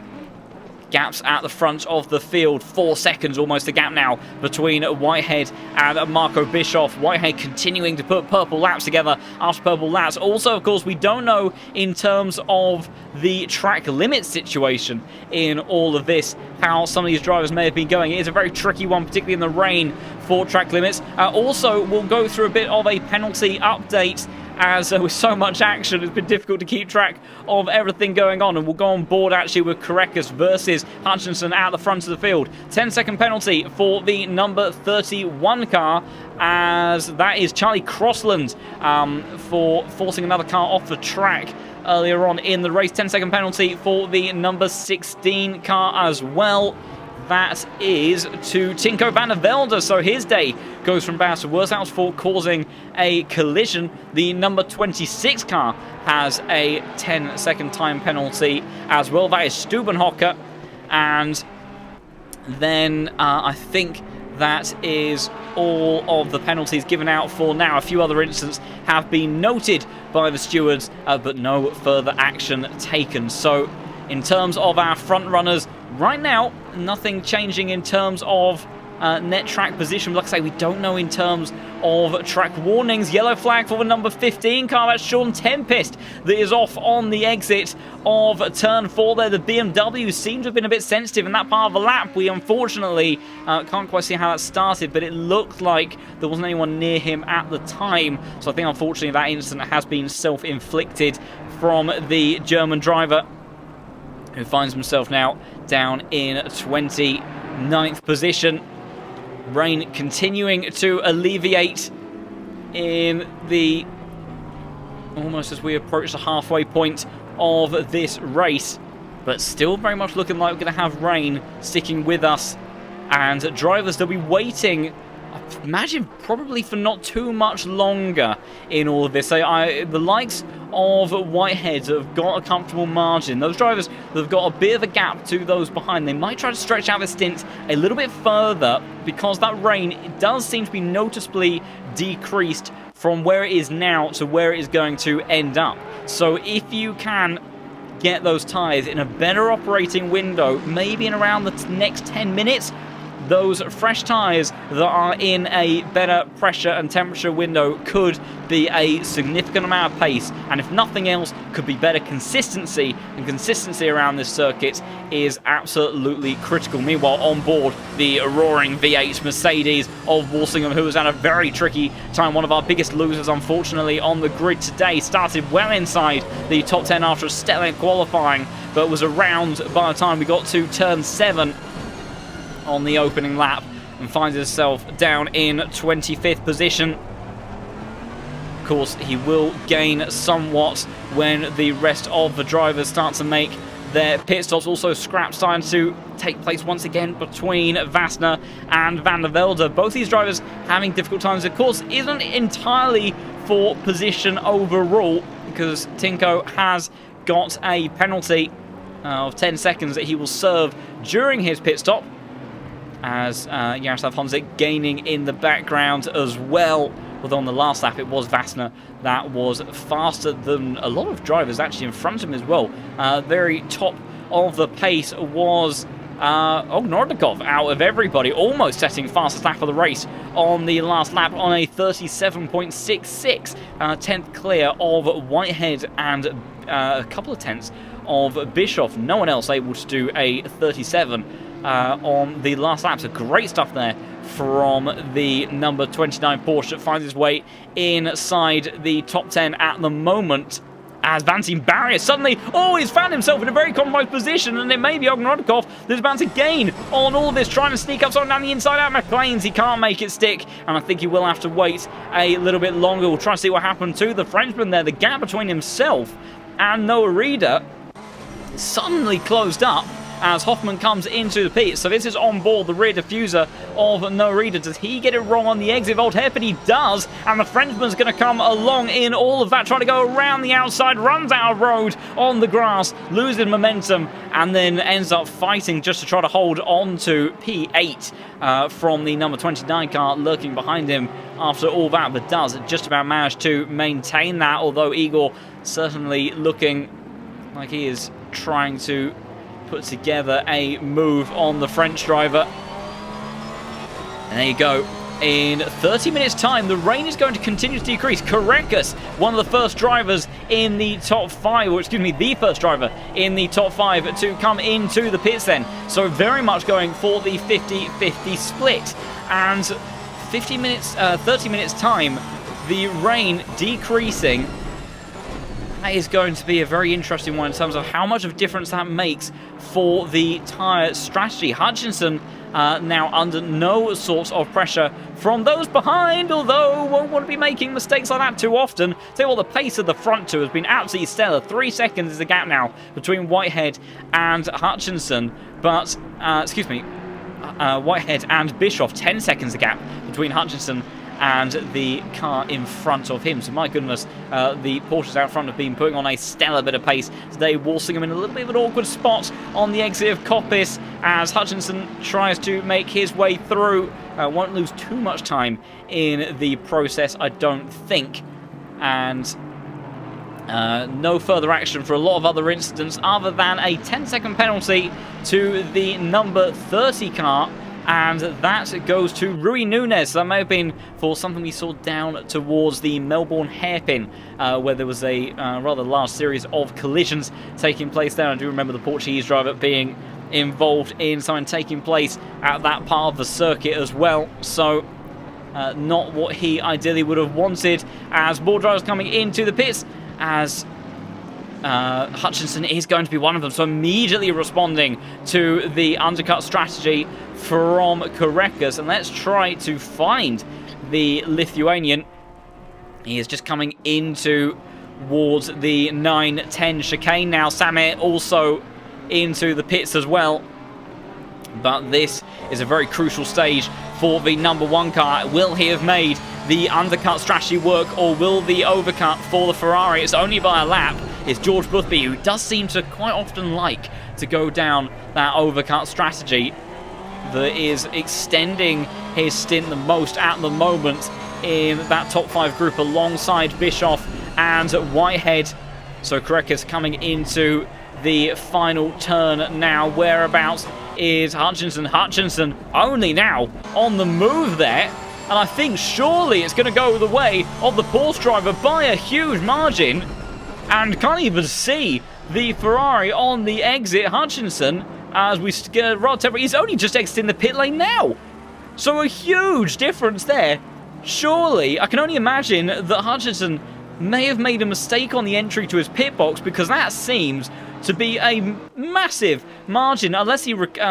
Gaps at the front of the field, 4 seconds almost the gap now between Whitehead and Marco Bischoff. Whitehead continuing to put purple laps together after purple laps. Also, of course, we don't know in terms of the track limit situation in all of this, how some of these drivers may have been going. It is a very tricky one, particularly in the rain, for track limits. Also, we'll go through a bit of a penalty update, as with so much action, it's been difficult to keep track of everything going on. And we'll go on board actually with Korekas versus Hutchinson at the front of the field. 10-second penalty for the number 31 car, as that is Charlie Crossland for forcing another car off the track earlier on in the race. 10-second penalty for the number 16 car as well. That is to Tinko Van der Velde, so his day goes from bad to worse. That was for causing a collision. The number 26 car has a 10-second time penalty as well. That is Stubenhocker, and then I think that is all of the penalties given out for now. A few other incidents have been noted by the stewards, but no further action taken. So in terms of our front runners, right now, nothing changing in terms of net track position. Like I say, we don't know in terms of track warnings. Yellow flag for the number 15 car. That's Sean Tempest that is off on the exit of turn 4 there. The BMW seemed to have been a bit sensitive in that part of the lap. We unfortunately can't quite see how that started, but it looked like there wasn't anyone near him at the time. So I think unfortunately that incident has been self-inflicted from the German driver, who finds himself now down in 29th position. Rain continuing to alleviate in the almost as we approach the halfway point of this race, but still very much looking like we're going to have rain sticking with us, and drivers, they'll be waiting, I imagine, probably for not too much longer in all of this. So the likes of Whitehead have got a comfortable margin. Those drivers that have got a bit of a gap to those behind, they might try to stretch out the stint a little bit further, because that rain, it does seem to be noticeably decreased from where it is now to where it is going to end up. So if you can get those tyres in a better operating window, maybe in around the next 10 minutes, those fresh tyres that are in a better pressure and temperature window could be a significant amount of pace, and if nothing else, could be better consistency, and consistency around this circuit is absolutely critical. Meanwhile, on board the roaring V8 Mercedes of Walsingham, who was had a very tricky time, one of our biggest losers unfortunately on the grid today, started well inside the top 10 after a stellar qualifying, but was around by the time we got to turn 7 on the opening lap, and finds himself down in 25th position. Of course, he will gain somewhat when the rest of the drivers start to make their pit stops. Also, scraps starting to take place once again between Vassner and Van der Velde. Both these drivers having difficult times. Of course, isn't entirely for position overall, because Tinko has got a penalty of 10 seconds that he will serve during his pit stop, as Jaroslav Honzik gaining in the background as well. Although on the last lap it was Vassner that was faster than a lot of drivers actually in front of him as well. Very top of the pace was Ognordikov out of everybody, almost setting fastest lap of the race on the last lap on a 37.66, 10th clear of Whitehead and a couple of tenths of Bischoff. No one else able to do a 37 on the last lap. So great stuff there from the number 29 Porsche that finds its way inside the top 10 at the moment, as Valentin Barrier suddenly, he's found himself in a very compromised position, and it may be Ognordikov that's about to gain on all of this, trying to sneak up something down the inside out. McLean's, he can't make it stick, and I think he will have to wait a little bit longer. We'll try to see what happened to the Frenchman there. The gap between himself and Noah Reeder suddenly closed up as Hoffman comes into the pit. So this is on board the rear diffuser of Noah Reeder. Does he get it wrong on the exit vault hairpin? He does, and the Frenchman's going to come along in all of that, trying to go around the outside, runs out of road on the grass, loses momentum, and then ends up fighting just to try to hold on to P8 from the number 29 car lurking behind him after all that, but does just about manage to maintain that, although Igor certainly looking like he is trying to put together a move on the French driver. And there you go. In 30 minutes time, the rain is going to continue to decrease. Karekas, one of the first drivers in the top 5, or excuse me, the first driver in the top 5 to come into the pits then. So very much going for the 50-50 split. And 30 minutes time, the rain decreasing. That is going to be a very interesting one in terms of how much of a difference that makes for the tyre strategy. Hutchinson now under no sorts of pressure from those behind, although won't want to be making mistakes like that too often. Tell you what, the pace of the front two has been absolutely stellar. 3 seconds is the gap now between Whitehead and Hutchinson, but, Whitehead and Bischoff, 10 seconds the gap between Hutchinson and the car in front of him. So my goodness, the Porsches out front have been putting on a stellar bit of pace today. Walsingham in a little bit of an awkward spot on the exit of Coppice as Hutchinson tries to make his way through. Won't lose too much time in the process, I don't think. And no further action for a lot of other incidents other than a 10-second penalty to the number 30 car and that goes to Rui Nunes. That may have been for something we saw down towards the Melbourne hairpin, where there was a rather large series of collisions taking place there. I do remember the Portuguese driver being involved in something taking place at that part of the circuit as well, so not what he ideally would have wanted, as more drivers coming into the pits, as Hutchinson is going to be one of them, so immediately responding to the undercut strategy from Korekas. And let's try to find the Lithuanian. He is just coming into towards the 9-10 chicane now. Samir also into the pits as well. But this is a very crucial stage for the number one car. Will he have made the undercut strategy work, or will the overcut for the Ferrari? It's only by a lap. It's George Boothby, who does seem to quite often like to go down that overcut strategy, that is extending his stint the most at the moment in that top 5 group alongside Bischoff and Whitehead. So Korekas coming into the final turn now. Whereabouts is Hutchinson? Hutchinson only now on the move there, and I think surely it's going to go the way of the Porsche driver by a huge margin, and can't even see the Ferrari on the exit. Hutchinson, as we get he's only just exiting the pit lane now, so a huge difference there. Surely, I can only imagine that Hutchinson may have made a mistake on the entry to his pit box, because that seems to be a massive margin, unless he repaired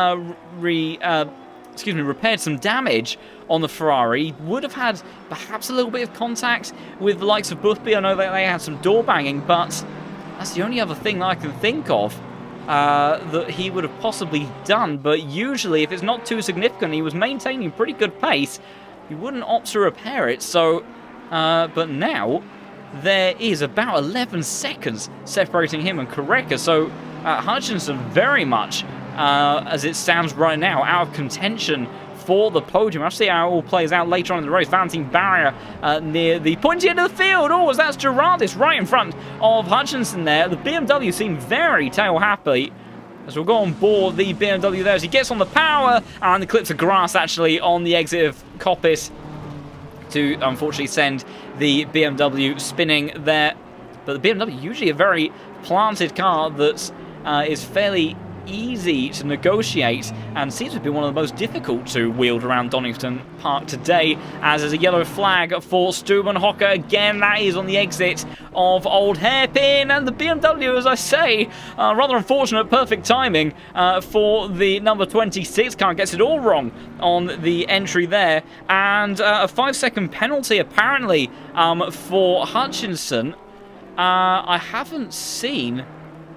some damage on the Ferrari. Would have had perhaps a little bit of contact with the likes of Boothby. I know that they had some door banging, but that's the only other thing I can think of that he would have possibly done. But usually, if it's not too significant, he was maintaining pretty good pace, he wouldn't opt to repair it. So, but now there is about 11 seconds separating him and Korekas. So Hutchinson very much, as it stands right now, out of contention for the podium. I'll see how it all plays out later on in the race. Valentin Barrier near the pointy end of the field. Oh, that's Gerardis right in front of Hutchinson there. The BMW seemed very tail happy as we'll go on board the BMW there as he gets on the power, and the clips of grass actually on the exit of Coppice to unfortunately send the BMW spinning there. But the BMW, usually a very planted car that is fairly easy to negotiate and seems to be one of the most difficult to wield around Donington Park today, as there's a yellow flag for Stubenhocker. Again, that is on the exit of Old Hairpin, and the BMW, as I say, rather unfortunate perfect timing for the number 26 car, gets it all wrong on the entry there, and a 5-second penalty apparently for Hutchinson. I haven't seen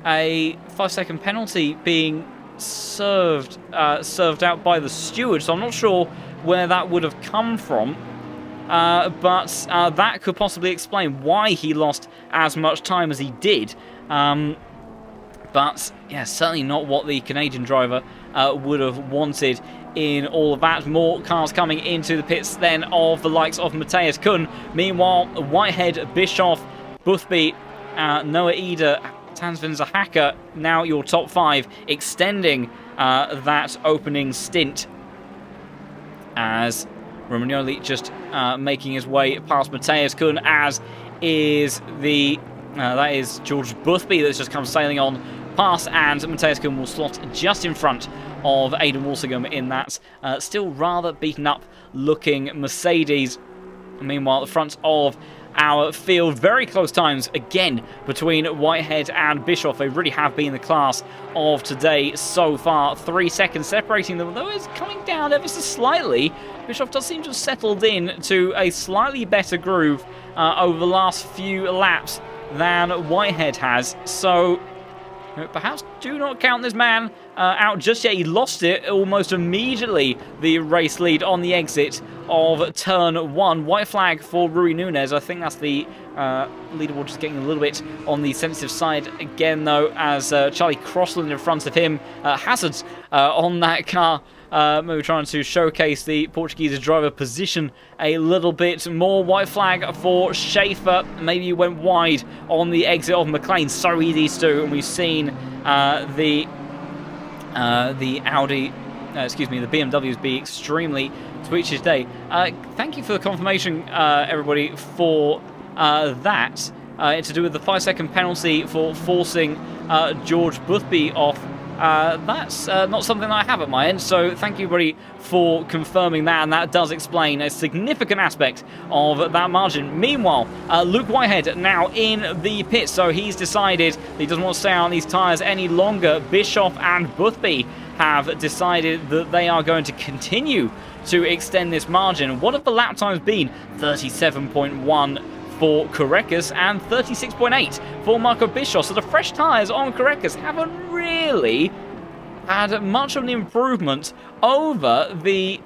a 5-second penalty being served out by the steward, so I'm not sure where that would have come from, but that could possibly explain why he lost as much time as he did. But yeah, certainly not what the Canadian driver would have wanted in all of that. More cars coming into the pits then of the likes of Matthias Kuhn. Meanwhile, Whitehead, Bischoff, Boothby, Noah Eder, Tansvin Zahaka, now your top 5, extending that opening stint, as Romagnoli just making his way past Matthias Kuhn, as is the that is George Boothby that's just come sailing on past, and Matthias Kuhn will slot just in front of Aidan Walsingham in that still rather beaten up looking Mercedes. Meanwhile, at the front of our field, very close times again between Whitehead and Bischoff. They really have been the class of today so far. 3 seconds separating them, though it's coming down ever so slightly. Bischoff does seem to have settled in to a slightly better groove over the last few laps than Whitehead has. So perhaps do not count this man out just yet. He lost it almost immediately, the race lead on the exit of turn 1. White flag for Rui Nunes. I think that's the leaderboard just getting a little bit on the sensitive side again, though, as Charlie Crossland in front of him. Hazards on that car. Maybe trying to showcase the Portuguese driver position a little bit more. White flag for Schaefer. Maybe he went wide on the exit of McLean. So easy to do, and we've seen the Audi excuse me, the BMWs be extremely twitchy today. Thank you for the confirmation, everybody, for that. It's to do with the 5-second penalty for forcing George Boothby off. That's not something I have at my end, so thank you everybody for confirming that, and that does explain a significant aspect of that margin. Meanwhile, Luke Whitehead now in the pit, so he's decided he doesn't want to stay on these tyres any longer. Bischoff and Boothby have decided that they are going to continue to extend this margin. What have the lap times been? 37.1 for Korekis and 36.8 for Marco Bischoff. So the fresh tyres on Korekis haven't really had much of an improvement over the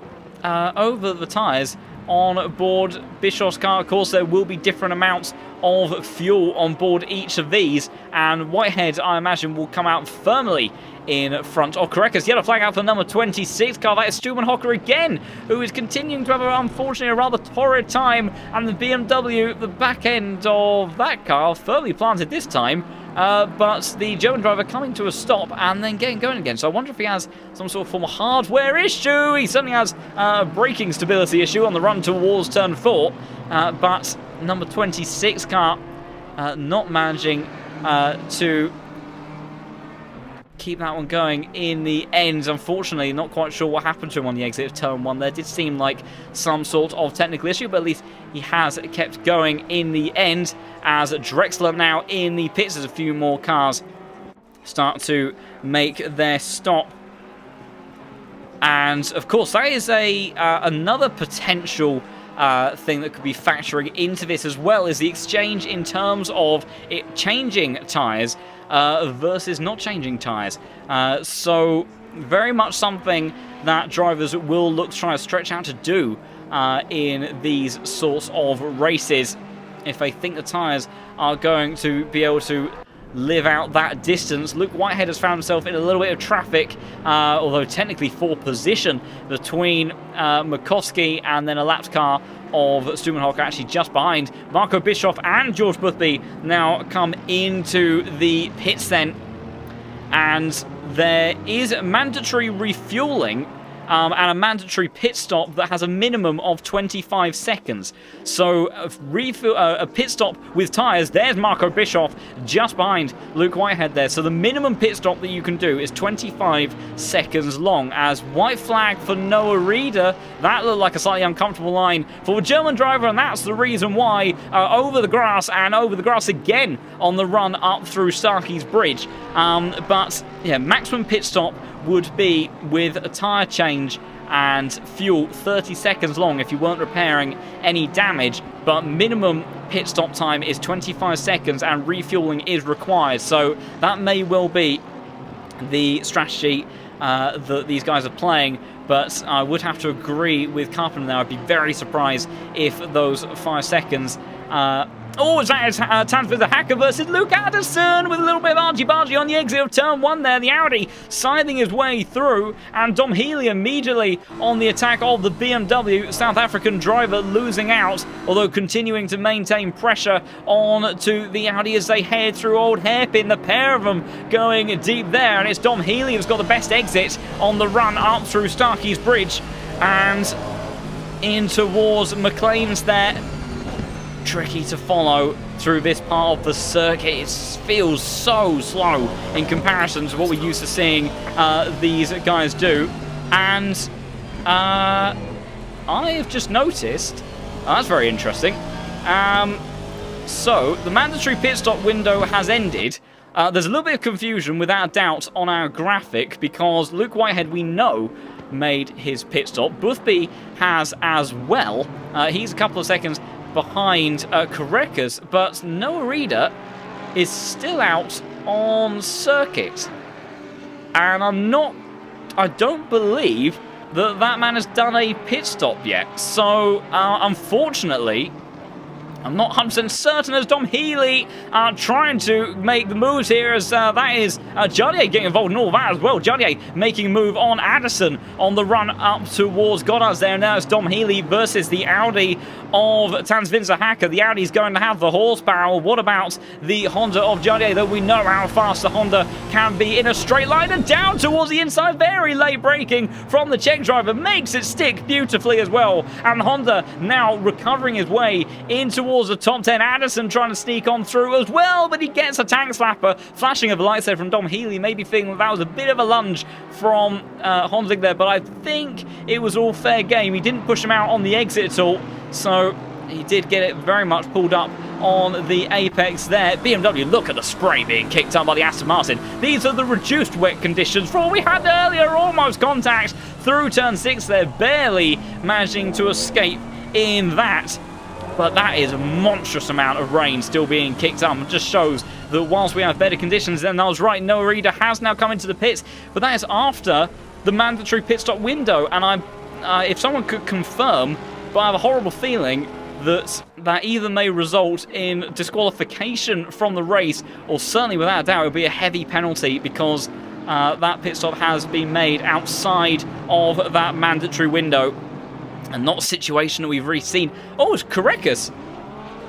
tyres on board Bischoff's car. Of course, there will be different amounts of fuel on board each of these, and Whitehead, I imagine, will come out firmly in front of Korekis. Yellow flag out for number 26 car. That is Stubenhocker again, who is continuing to have, unfortunately, a rather torrid time, and the BMW, the back end of that car, firmly planted this time, but the German driver coming to a stop and then getting going again. So I wonder if he has some sort of form of hardware issue. He certainly has a braking stability issue on the run towards turn 4, but number 26 car not managing to keep that one going in the end. Unfortunately, not quite sure what happened to him on the exit of turn 1 there. Did seem like some sort of technical issue, but at least he has kept going in the end, as Drexler now in the pits as a few more cars start to make their stop. And of course, that is another potential thing that could be factoring into this, as well as the exchange in terms of it changing tyres versus not changing tyres. So very much something that drivers will look to try to stretch out to do in these sorts of races, if they think the tyres are going to be able to live out that distance. Luke Whitehead has found himself in a little bit of traffic, although technically for position, between Makowski and then a lapped car of Stubenhocker, actually just behind. Marco Bischoff and George Boothby now come into the pits then, and there is mandatory refueling and a mandatory pit stop that has a minimum of 25 seconds. So a pit stop with tyres, there's Marco Bischoff just behind Luke Whitehead there. So the minimum pit stop that you can do is 25 seconds long. As white flag for Noah Reeder, that looked like a slightly uncomfortable line for a German driver, and that's the reason why over the grass and over the grass again on the run up through Starkey's Bridge. But yeah, maximum pit stop would be with a tyre change and fuel 30 seconds long if you weren't repairing any damage, but minimum pit stop time is 25 seconds and refueling is required. So that may well be the strategy that these guys are playing, but I would have to agree with Carpenter there. I'd be very surprised if those 5 seconds it's time for the Hacker versus Luke Addison with a little bit of argy-bargy on the exit of turn 1 there. The Audi scything his way through, and Dom Healy immediately on the attack of the BMW. South African driver losing out, although continuing to maintain pressure on to the Audi as they head through Old Hairpin. The pair of them going deep there, and it's Dom Healy who's got the best exit on the run up through Starkey's Bridge and in towards McLean's there. Tricky to follow through this part of the circuit. It feels so slow in comparison to what we're used to seeing these guys do. And I've just noticed, that's very interesting. So the mandatory pit stop window has ended. There's a little bit of confusion without doubt on our graphic, because Luke Whitehead, we know, made his pit stop. Boothby has as well. He's a couple of seconds behind Korekis, but Noah Reeder is still out on circuit. And I don't believe that man has done a pit stop yet. So, unfortunately, I'm not 100% certain as Dom Healy trying to make the moves here, as that is Jardier getting involved in all that as well. Jardier making a move on Addison on the run up towards Goddard's there. Now it's Dom Healy versus the Audi of Tansvinza Hacker. The Audi's going to have the horsepower. What about the Honda of Jardier, though we know how fast the Honda can be in a straight line and down towards the inside. Very late braking from the Czech driver, makes it stick beautifully as well. And Honda now recovering his way in towards the top 10. Addison trying to sneak on through as well, but he gets a tank slapper. Flashing of lights there from Dom Healy, maybe thinking that was a bit of a lunge from Honzig there, but I think it was all fair game. He didn't push him out on the exit at all, so he did get it very much pulled up on the apex there. BMW, look at the spray being kicked up by the Aston Martin. These are the reduced wet conditions from what we had earlier. Almost contact through turn 6 there, barely managing to escape in that. But that is a monstrous amount of rain still being kicked up. It just shows that whilst we have better conditions, then I was right, Noah Reader has now come into the pits, but that is after the mandatory pit stop window. And if someone could confirm, but I have a horrible feeling that either may result in disqualification from the race, or certainly without a doubt it would be a heavy penalty, because that pit stop has been made outside of that mandatory window. And not a situation that we've really seen. Oh, it's Karekas.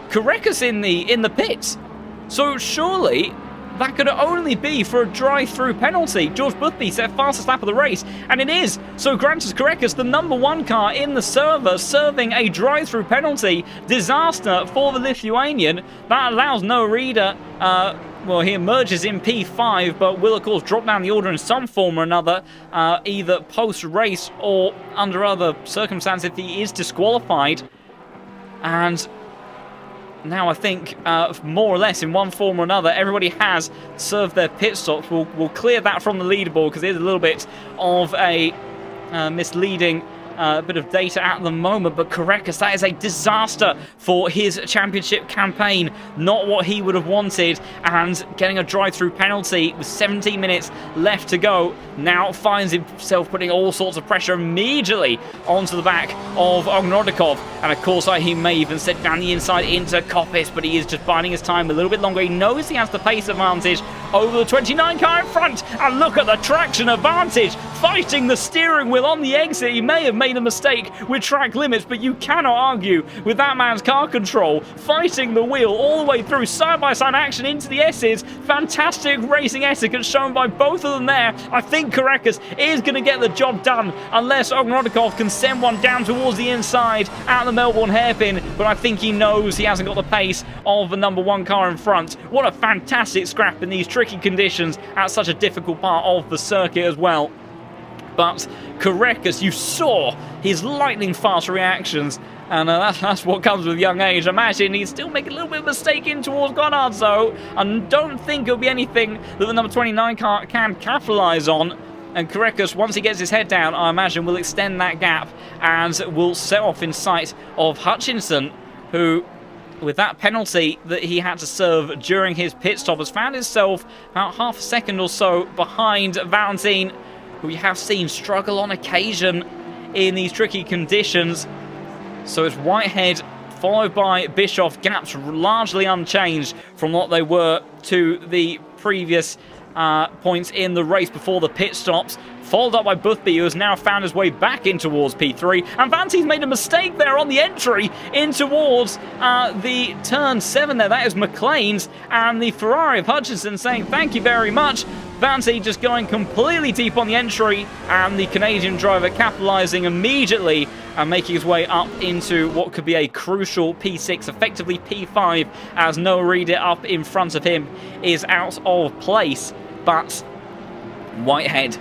Karekas in the pits. So surely that could only be for a drive-through penalty. George Boothby set fastest lap of the race, and it is. So granted, Karekas, the number 1 car in the server, serving a drive-through penalty. Disaster for the Lithuanian. That allows Noah Reader, well, he emerges in P5, but will, of course, drop down the order in some form or another, either post-race or under other circumstances if he is disqualified. And now I think, more or less, in one form or another, everybody has served their pit stops. We'll clear that from the leaderboard, because it is a little bit of a misleading bit of data at the moment. But Karekas, that is a disaster for his championship campaign. Not what he would have wanted, and getting a drive-through penalty with 17 minutes left to go, now finds himself putting all sorts of pressure immediately onto the back of Ogrodnikov. And of course, he may even set down the inside into Koppis, but he is just biding his time a little bit longer. He knows he has the pace advantage over the 29 car in front, and look at the traction advantage, fighting the steering wheel on the exit. He may have made a mistake with track limits, but you cannot argue with that man's car control, fighting the wheel all the way through, side-by-side action into the S's. Fantastic racing etiquette shown by both of them there. I think Karekas is going to get the job done, unless Ogrodnikov can send one down towards the inside at the Melbourne hairpin, but I think he knows he hasn't got the pace of the number 1 car in front. What a fantastic scrap in these tricky conditions at such a difficult part of the circuit as well. But Karekas, you saw his lightning fast reactions, and that's what comes with young age. Imagine he's still making a little bit of a mistake in towards Goddard's, though, and don't think it'll be anything that the number 29 car can capitalise on. And Karekas, once he gets his head down, I imagine will extend that gap and will set off in sight of Hutchinson, who, with that penalty that he had to serve during his pit stop, has found himself about half a second or so behind Valentine, who we have seen struggle on occasion in these tricky conditions. So it's Whitehead followed by Bischoff, gaps largely unchanged from what they were to the previous points in the race before the pit stops. Followed up by Boothby, who has now found his way back in towards P3. And Vanti's made a mistake there on the entry in towards the turn 7 there. That is McLean's, and the Ferrari of Hutchinson saying thank you very much. Vanti just going completely deep on the entry, and the Canadian driver capitalising immediately and making his way up into what could be a crucial P6, effectively P5, as Noah Reader up in front of him is out of place. But Whitehead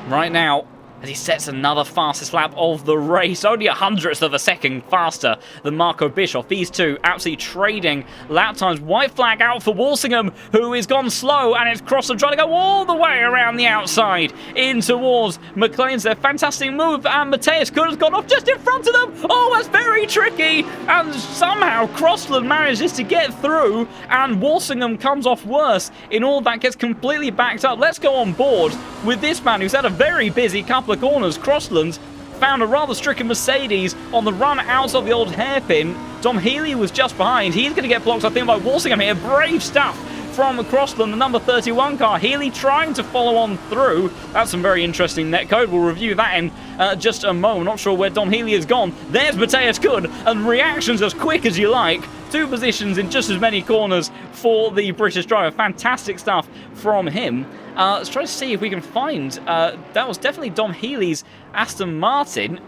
right now, as he sets another fastest lap of the race, only 100th of a second faster than Marco Bischoff. These two absolutely trading lap times. White flag out for Walsingham, who is gone slow, and it's Crossland trying to go all the way around the outside in towards McLean's there. Fantastic move, and Mateus could have gone off just in front of them. Oh, that's very tricky, and somehow Crossland manages to get through, and Walsingham comes off worse. In all, that gets completely backed up. Let's go on board with this man who's had a very busy couple of corners. Crossland found a rather stricken Mercedes on the run out of the old hairpin Dom Healy was just behind. He's going to get blocked, I think, by Walsingham here. Brave stuff from Crossland, the number 31 car. Healy trying to follow on through. That's some very interesting netcode. We'll review that in just a moment. Not sure where Dom Healy has gone. There's Mateus Kuhn, and reactions as quick as you like. 2 positions in just as many corners for the British driver. Fantastic stuff from him. Let's try to see if we can find... that was definitely Dom Healy's Aston Martin.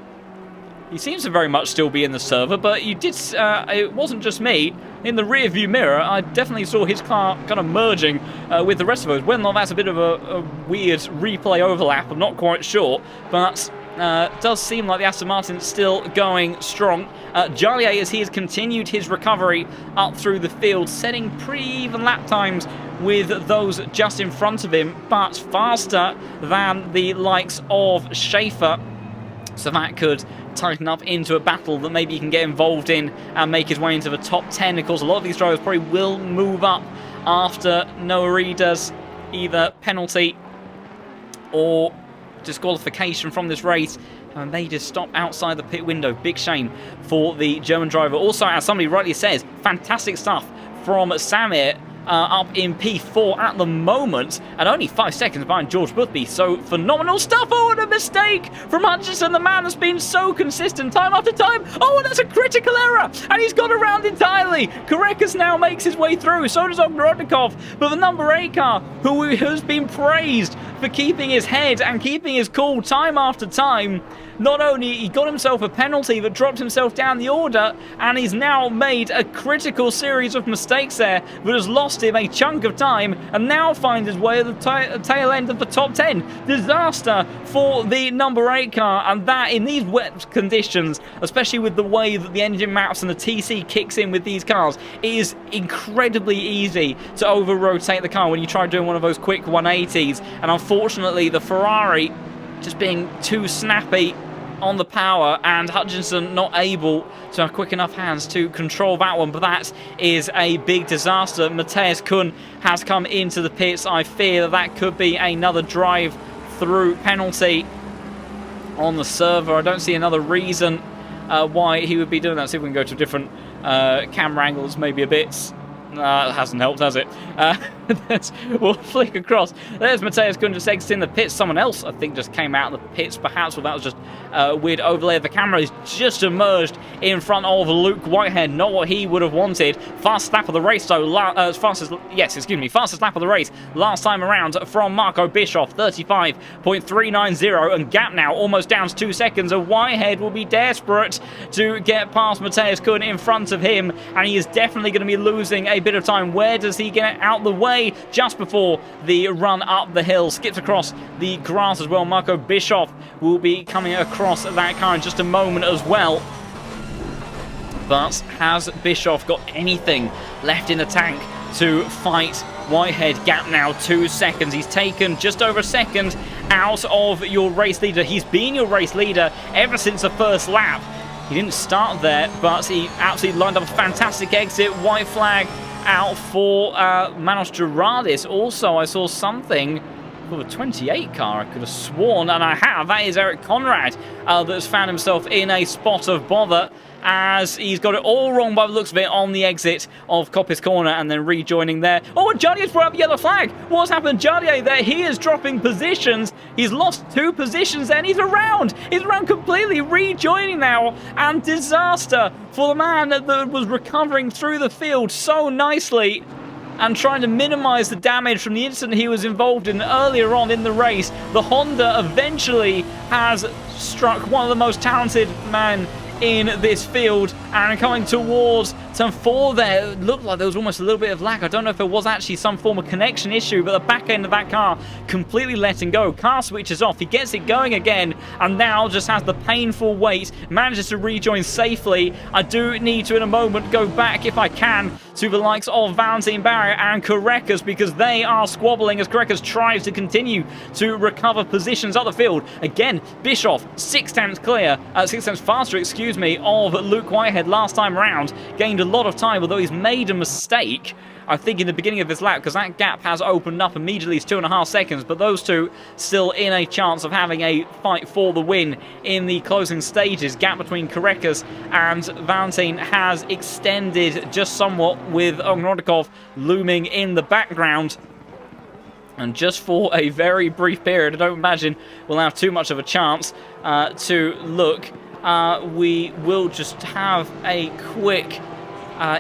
He seems to very much still be in the server, but you did. It wasn't just me. In the rear view mirror, I definitely saw his car kind of merging with the rest of us. Whether or not that's a bit of a weird replay overlap, I'm not quite sure. But it does seem like the Aston Martin's still going strong. Jalier, as he has continued his recovery up through the field, setting pretty even lap times with those just in front of him, but faster than the likes of Schaefer. So that could tighten up into a battle that maybe he can get involved in and make his way into the top 10. Of course, a lot of these drivers probably will move up after Noah Reeder's either penalty or disqualification from this race, and they just stop outside the pit window. Big shame for the German driver. Also, as somebody rightly says, fantastic stuff from Samir. Up in P4 at the moment, and only 5 seconds behind George Boothby. So phenomenal stuff. Oh, and a mistake from Hutchinson, the man has been so consistent time after time. Oh, and that's a critical error, and he's got around entirely. Korekas now makes his way through, so does Ogrodnikov, but the number 8 car, who has been praised for keeping his head and keeping his cool time after time, not only he got himself a penalty, but dropped himself down the order, and he's now made a critical series of mistakes there, but has lost him a chunk of time, and now finds his way at the tail end of the top 10. Disaster for the number 8 car, and that in these wet conditions, especially with the way that the engine maps and the TC kicks in with these cars, it is incredibly easy to over-rotate the car when you try doing one of those quick 180s, and unfortunately the Ferrari just being too snappy on the power, and Hutchinson not able to have quick enough hands to control that one. But that is a big disaster. Mateus Kuhn has come into the pits. I fear that could be another drive-through penalty on the server. I don't see another reason why he would be doing that. See if we can go to different camera angles, maybe a bit. It hasn't helped, has it? We'll flick across. There's Mateus Kuhn just exiting the pits. Someone else, I think, just came out of the pits, perhaps. Well, that was just a weird overlay of the camera. He's just emerged in front of Luke Whitehead. Not what he would have wanted. Fastest lap of the race, though. Fastest lap of the race last time around from Marco Bischoff, 35.390. And gap now almost down to 2 seconds. And Whitehead will be desperate to get past Mateus Kuhn in front of him. And he is definitely going to be losing a bit of time. Where does he get out the way? Just before the run up the hill, skips across the grass as well. Marco Bischoff will be coming across that car in just a moment as well. But has Bischoff got anything left in the tank to fight Whitehead? Gap now 2 seconds. He's taken just over a second out of your race leader. He's been your race leader ever since the first lap. He didn't start there, but he absolutely lined up a fantastic exit. White flag out for Manos Gerardis. Also, I saw something for the 28 car, I could have sworn, and I have. That is Eric Conrad that's found himself in a spot of bother, as he's got it all wrong by the looks of it on the exit of Coppice Corner, and then rejoining there. Oh, and Jardier's brought up the yellow flag. What's happened to Jardier there? He is dropping positions. He's lost 2 positions there, and he's around. He's around completely, rejoining now, and disaster for the man that was recovering through the field so nicely and trying to minimize the damage from the incident he was involved in earlier on in the race. The Honda eventually has struck one of the most talented men in this field, and coming towards turn 4 there, it looked like there was almost a little bit of lag. I don't know if it was actually some form of connection issue, but the back end of that car completely letting go. Car switches off, he gets it going again, and now just has the painful wait, manages to rejoin safely. I do need to in a moment go back, if I can, to the likes of Valentin Barrier and Korekas, because they are squabbling as Korekas tries to continue to recover positions up the field. Again, Bischoff 6 tenths clear, 6 tenths faster, excuse me, of Luke Whitehead last time around. Gained a lot of time, although he's made a mistake. I think, in the beginning of this lap, because that gap has opened up immediately. It's 2.5 seconds, but those two still in a chance of having a fight for the win in the closing stages. Gap between Karekas and Valentine has extended just somewhat, with Ogrodnikov looming in the background. And just for a very brief period, I don't imagine we'll have too much of a chance to look. We will just have a quick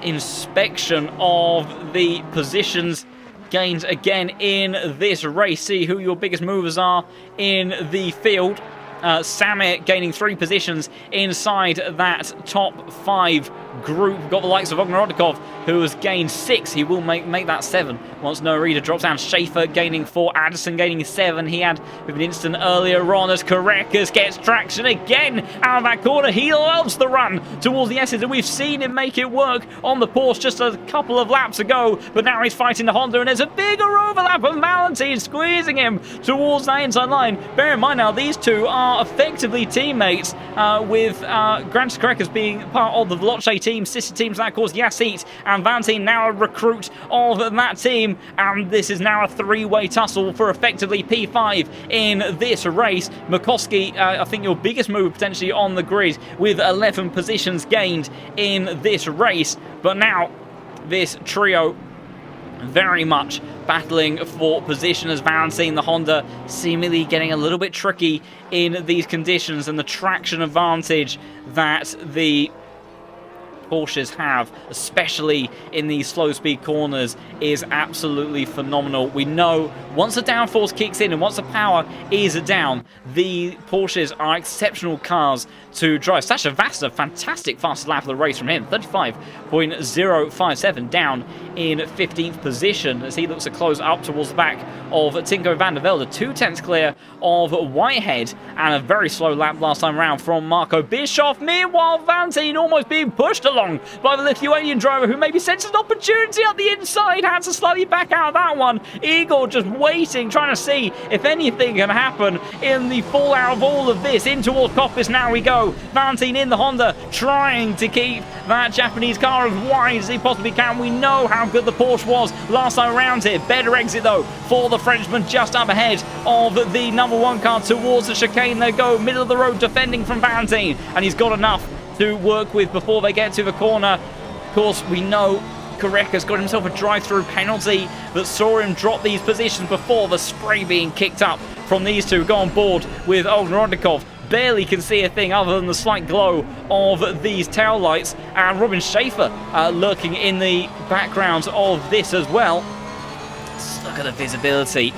inspection of the positions gained again in this race. See who your biggest movers are in the field. Samir gaining 3 positions inside that top 5 group. We've got the likes of Ogrodnikov, who has gained 6. He will make that 7 once Norita drops down. Schaefer gaining 4. Addison gaining 7. He had with an instant earlier on as Karekas gets traction again out of that corner. He loves the run towards the S's, and we've seen him make it work on the Porsche just a couple of laps ago. But now he's fighting the Honda, and there's a bigger overlap, and Valentine squeezing him towards that inside line. Bear in mind now, these two are effectively teammates, with Grantis Karekas being part of the Veloce team, sister teams that, of course, Yasit and Valentine, now a recruit of that team, and this is now a 3-way tussle for effectively P5 in this race. Makoski, I think your biggest move potentially on the grid, with 11 positions gained in this race, but now this trio very much battling for position, as Valentine, the Honda, seemingly getting a little bit tricky in these conditions, and the traction advantage that the Porsches have, especially in these slow speed corners, is absolutely phenomenal. We know once the downforce kicks in and once the power is down, the Porsches are exceptional cars to drive. Sasha Vasta, fantastic fastest lap of the race from him, 35.057, down in 15th position as he looks to close up towards the back of Tinko van der Velde, 2/10 clear of Whitehead, and a very slow lap last time around from Marco Bischoff. Meanwhile, Valentine almost being pushed along by the Lithuanian driver, who maybe senses an opportunity up the inside, had to slightly back out of that one. Igor just waiting, trying to see if anything can happen in the fallout of all of this. In towards Coppice now we go. Valentine in the Honda, trying to keep that Japanese car as wide as he possibly can. We know how good the Porsche was last time around here. Better exit though for the Frenchman, just up ahead of the number 1 car towards the chicane. They go middle of the road defending from Valentine, and he's got enough to work with before they get to the corner. Of course, we know Karekas got himself a drive-through penalty that saw him drop these positions before the spray being kicked up from these two. Go on board with Ogrodnikov. Barely can see a thing other than the slight glow of these tail lights, and Robin Schaefer lurking in the background of this as well. Let's look at the visibility,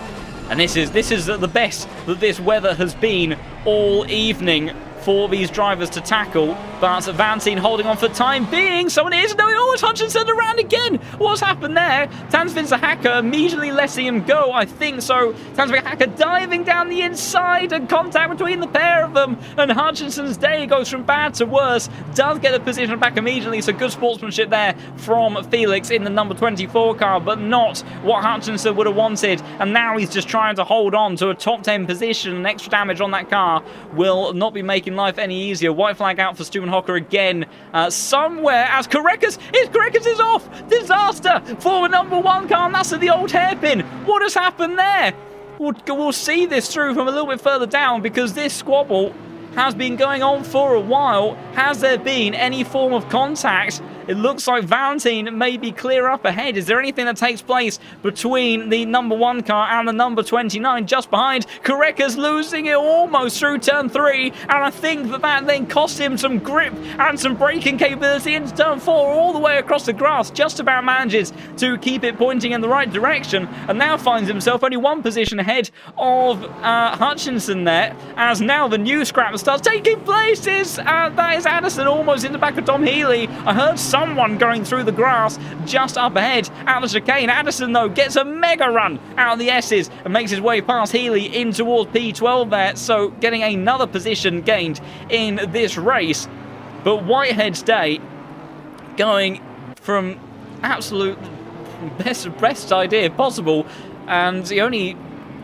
and this is the best that this weather has been all evening for these drivers to tackle, but Valentine holding on for the time being. Someone is, no, it's Hutchinson around again. What's happened there? Tansvin's the hacker immediately letting him go, I think so. Tansvin's hacker diving down the inside, and contact between the pair of them, and Hutchinson's day goes from bad to worse. Does get the position back immediately, so good sportsmanship there from Felix in the number 24 car, but not what Hutchinson would have wanted, and now he's just trying to hold on to a top 10 position, and extra damage on that car will not be making life any easier. White flag out for Stuart Hocker again somewhere as Karekas is off. Disaster for the number 1 car, and that's at the old hairpin. What has happened there? We'll see this through from a little bit further down, because this squabble has been going on for a while. Has there been any form of contact? It looks like Valentine may be clear up ahead. Is there anything that takes place between the number 1 car and the number 29 just behind? Karekas losing it almost through turn 3, and I think that then cost him some grip and some braking capability into turn 4 all the way across the grass. Just about manages to keep it pointing in the right direction, and now finds himself only 1 position ahead of Hutchinson there, as now the new scrap starts taking place. That is Addison almost in the back of Tom Healy. I heard someone going through the grass just up ahead out of the chicane. Addison, though, gets a mega run out of the S's and makes his way past Healy in towards P12 there, so getting another position gained in this race. But Whitehead's day going from absolute best idea possible, and the only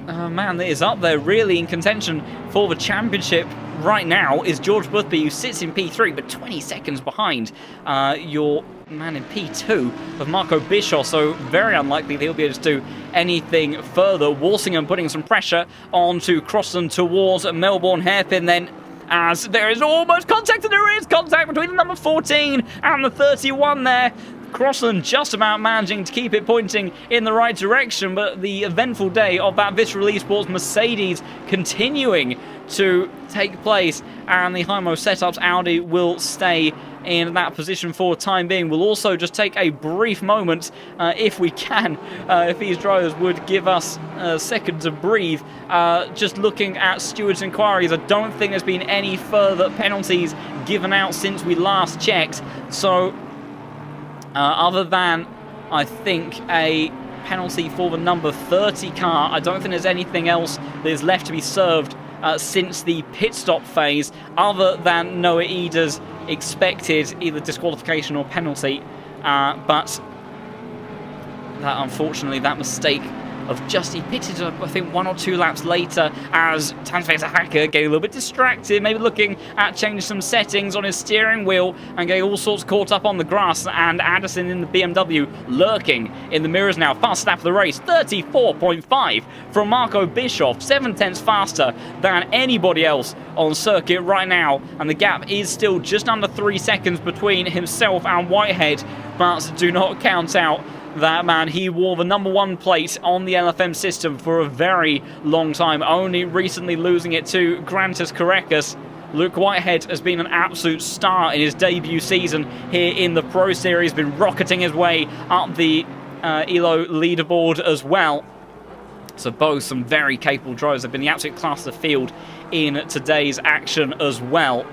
man that is up there really in contention for the championship right now is George Boothby, who sits in P3, but 20 seconds behind your man in P2 of Marco Bischoff, so very unlikely that he'll be able to do anything further. Walsingham putting some pressure onto Crossland towards Melbourne Hairpin then, as there is almost contact, and there is contact between the number 14 and the 31 there. Crossland just about managing to keep it pointing in the right direction, but the eventful day of that Visceral Esports Mercedes continuing to take place, and the Hymo Setups Audi will stay in that position for the time being. We'll also just take a brief moment, if we can, if these drivers would give us a second to breathe. Just looking at stewards' inquiries, I don't think there's been any further penalties given out since we last checked, so other than, I think, a penalty for the number 30 car, I don't think there's anything else that is left to be served since the pit stop phase, other than Noah Ida's expected either disqualification or penalty. But that, unfortunately, that mistake of just, he pitted up, I think, 1 or 2 laps later, as Tansfacer Hacker getting a little bit distracted, maybe looking at changing some settings on his steering wheel and getting all sorts caught up on the grass, and Addison in the BMW lurking in the mirrors now. Fast lap of the race, 34.5 from Marco Bischoff, 7 tenths faster than anybody else on circuit right now, and the gap is still just under 3 seconds between himself and Whitehead, but do not count out that man. He wore the number 1 plate on the LFM system for a very long time, only recently losing it to Grantus Carrecas. Luke Whitehead has been an absolute star in his debut season here in the Pro Series, been rocketing his way up the ELO leaderboard as well. So both some very capable drivers have been the absolute class of the field in today's action as well.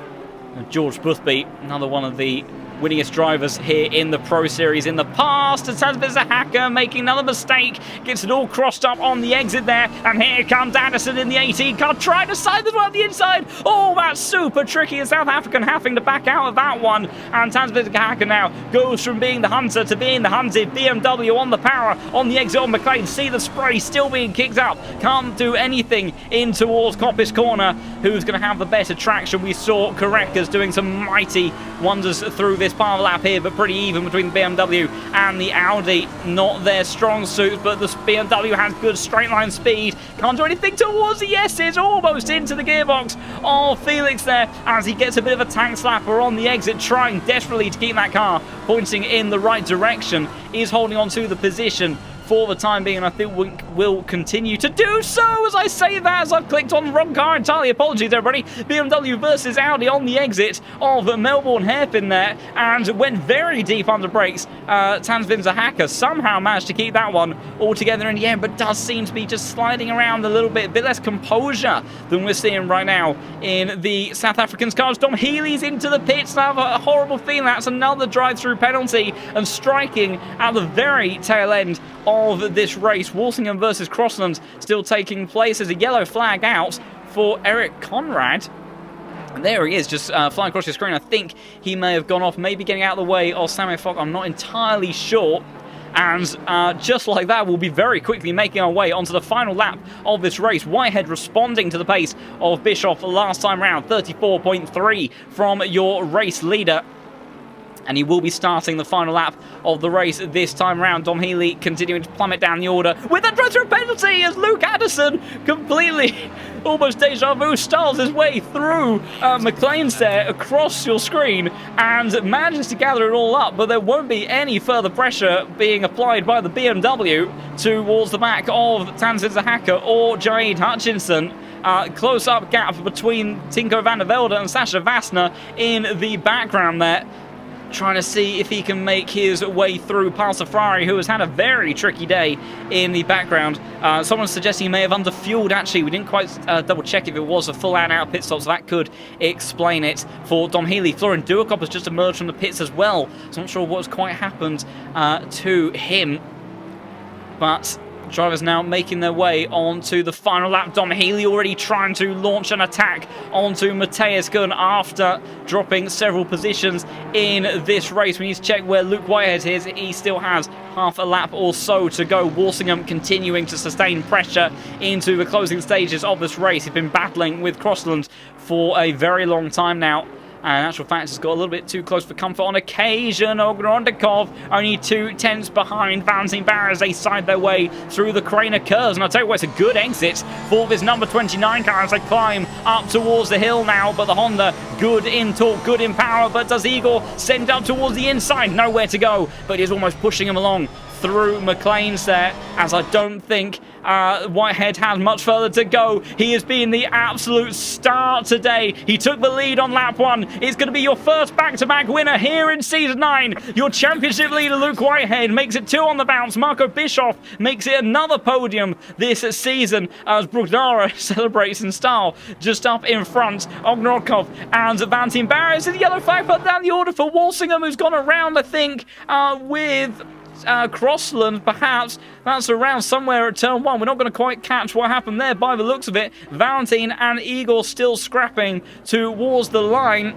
George Boothby, another one of the winningest drivers here in the Pro Series in the past. Tansfacer Hacker making another mistake, gets it all crossed up on the exit there, and here comes Addison in the 18 car, trying to side as well on the inside. Oh, that's super tricky. The South African having to back out of that one, and Tansfacer Hacker now goes from being the hunter to being the hunted. BMW on the power on the exit on McLean. See the spray still being kicked up, can't do anything in towards Coppice Corner. Who's going to have the better traction? We saw Carrecas doing some mighty wonders through this part of the lap here, but pretty even between the BMW and the Audi. Not their strong suit, but the BMW has good straight line speed. Can't do anything towards the S's, almost into the gearbox of Felix there, as he gets a bit of a tank slapper on the exit, trying desperately to keep that car pointing in the right direction. Is holding on to the position for the time being, and I think will continue to do so as I say that, as I've clicked on the wrong car entirely. Apologies, everybody. BMW versus Audi on the exit of Melbourne Hairpin there, and went very deep under brakes. Tansfacer Hacker somehow managed to keep that one all together in the end, but does seem to be just sliding around a bit less composure than we're seeing right now in the South Africans' cars. Dom Healy's into the pits. I have a horrible feeling that's another drive-through penalty, and striking at the very tail end of this race. Walsingham versus Crossland still taking place. There's a yellow flag out for Eric Conrad. And there he is, just flying across your screen. I think he may have gone off, maybe getting out of the way of Samuel Fogg. I'm not entirely sure. And just like that, we'll be very quickly making our way onto the final lap of this race. Whitehead responding to the pace of Bischoff last time round, 34.3 from your race leader. And he will be starting the final lap of the race this time round. Dom Healy continuing to plummet down the order with a drive-through penalty, as Luke Addison completely, almost deja vu, styles his way through McLean's there across your screen and manages to gather it all up, but there won't be any further pressure being applied by the BMW towards the back of Tansfacer Hacker or Jaid Hutchinson. Close-up gap between Tinko van der Velde and Sasha Vassner in the background there, trying to see if he can make his way through past Ferrari, who has had a very tricky day in the background. Someone's suggesting he may have underfueled, actually. We didn't quite double check if it was a full out pit stop, so that could explain it for Dom Healy. Florian Duakop has just emerged from the pits as well, so I'm not sure what's quite happened to him. But Drivers now making their way onto the final lap. Dom Healy already trying to launch an attack onto Matthias Gunn after dropping several positions in this race. We need to check where Luke Whitehead is. He still has half a lap or so to go. Walsingham continuing to sustain pressure into the closing stages of this race. He's been battling with Crossland for a very long time now. And in actual fact, it's got a little bit too close for comfort on occasion. Ogrondikov only 2 tenths behind Valentin Barr as they side their way through the Craner curves. And I'll tell you what, it's a good exit for this number 29 car as they climb up towards the hill now. But the Honda, good in torque, good in power. But does Igor send up towards the inside? Nowhere to go. But he's almost pushing him along through McLean's there, as I don't think Whitehead has much further to go. He has been the absolute star today. He took the lead on lap 1. It's going to be your first back-to-back winner here in Season 9. Your championship leader, Luke Whitehead, makes it 2 on the bounce. Marco Bischoff makes it another podium this season as Brugdara celebrates in style just up in front. Ognorkov and Valentin Barrios in the yellow flag put down the order for Walsingham, who's gone around, I think, with Crossland, perhaps. That's around somewhere at turn 1. We're not going to quite catch what happened there by the looks of it. Valentin and Igor still scrapping towards the line.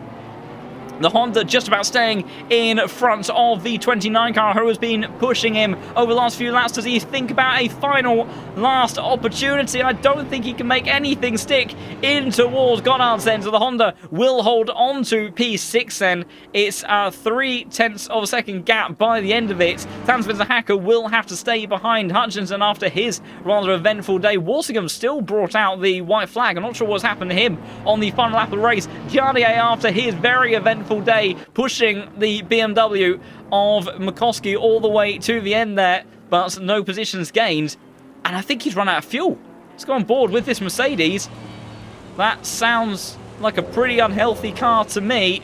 The Honda just about staying in front of the 29 car, who has been pushing him over the last few laps. Does he think about a final last opportunity? I don't think he can make anything stick in towards Goddard's then. So the Honda will hold on to P6 then. It's a 3 tenths of a second gap by the end of it. Tanspencer Hacker will have to stay behind Hutchinson after his rather eventful day. Walsingham still brought out the white flag. I'm not sure what's happened to him on the final lap of the race. Giardier, after his very eventful day, pushing the BMW of McCoskey all the way to the end there, but no positions gained. And I think he's run out of fuel. Let's go on board with this Mercedes. That sounds like a pretty unhealthy car to me.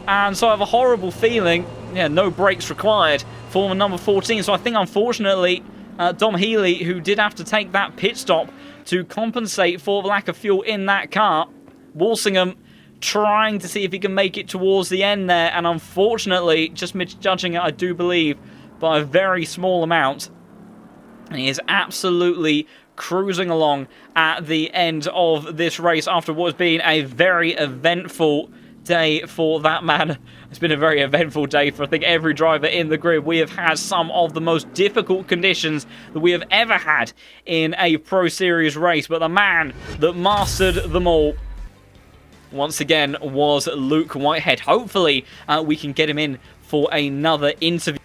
And so I have a horrible feeling, yeah, no brakes required for the number 14. So I think, unfortunately, Dom Healy, who did have to take that pit stop to compensate for the lack of fuel in that car. Walsingham trying to see if he can make it towards the end there, and unfortunately, just misjudging it, I do believe, by a very small amount. And he is absolutely cruising along at the end of this race after what has been a very eventful day for that man. It's been a very eventful day for, I think, every driver in the grid. We have had some of the most difficult conditions that we have ever had in a Pro Series race, but the man that mastered them all once again was Luke Whitehead. Hopefully we can get him in for another interview.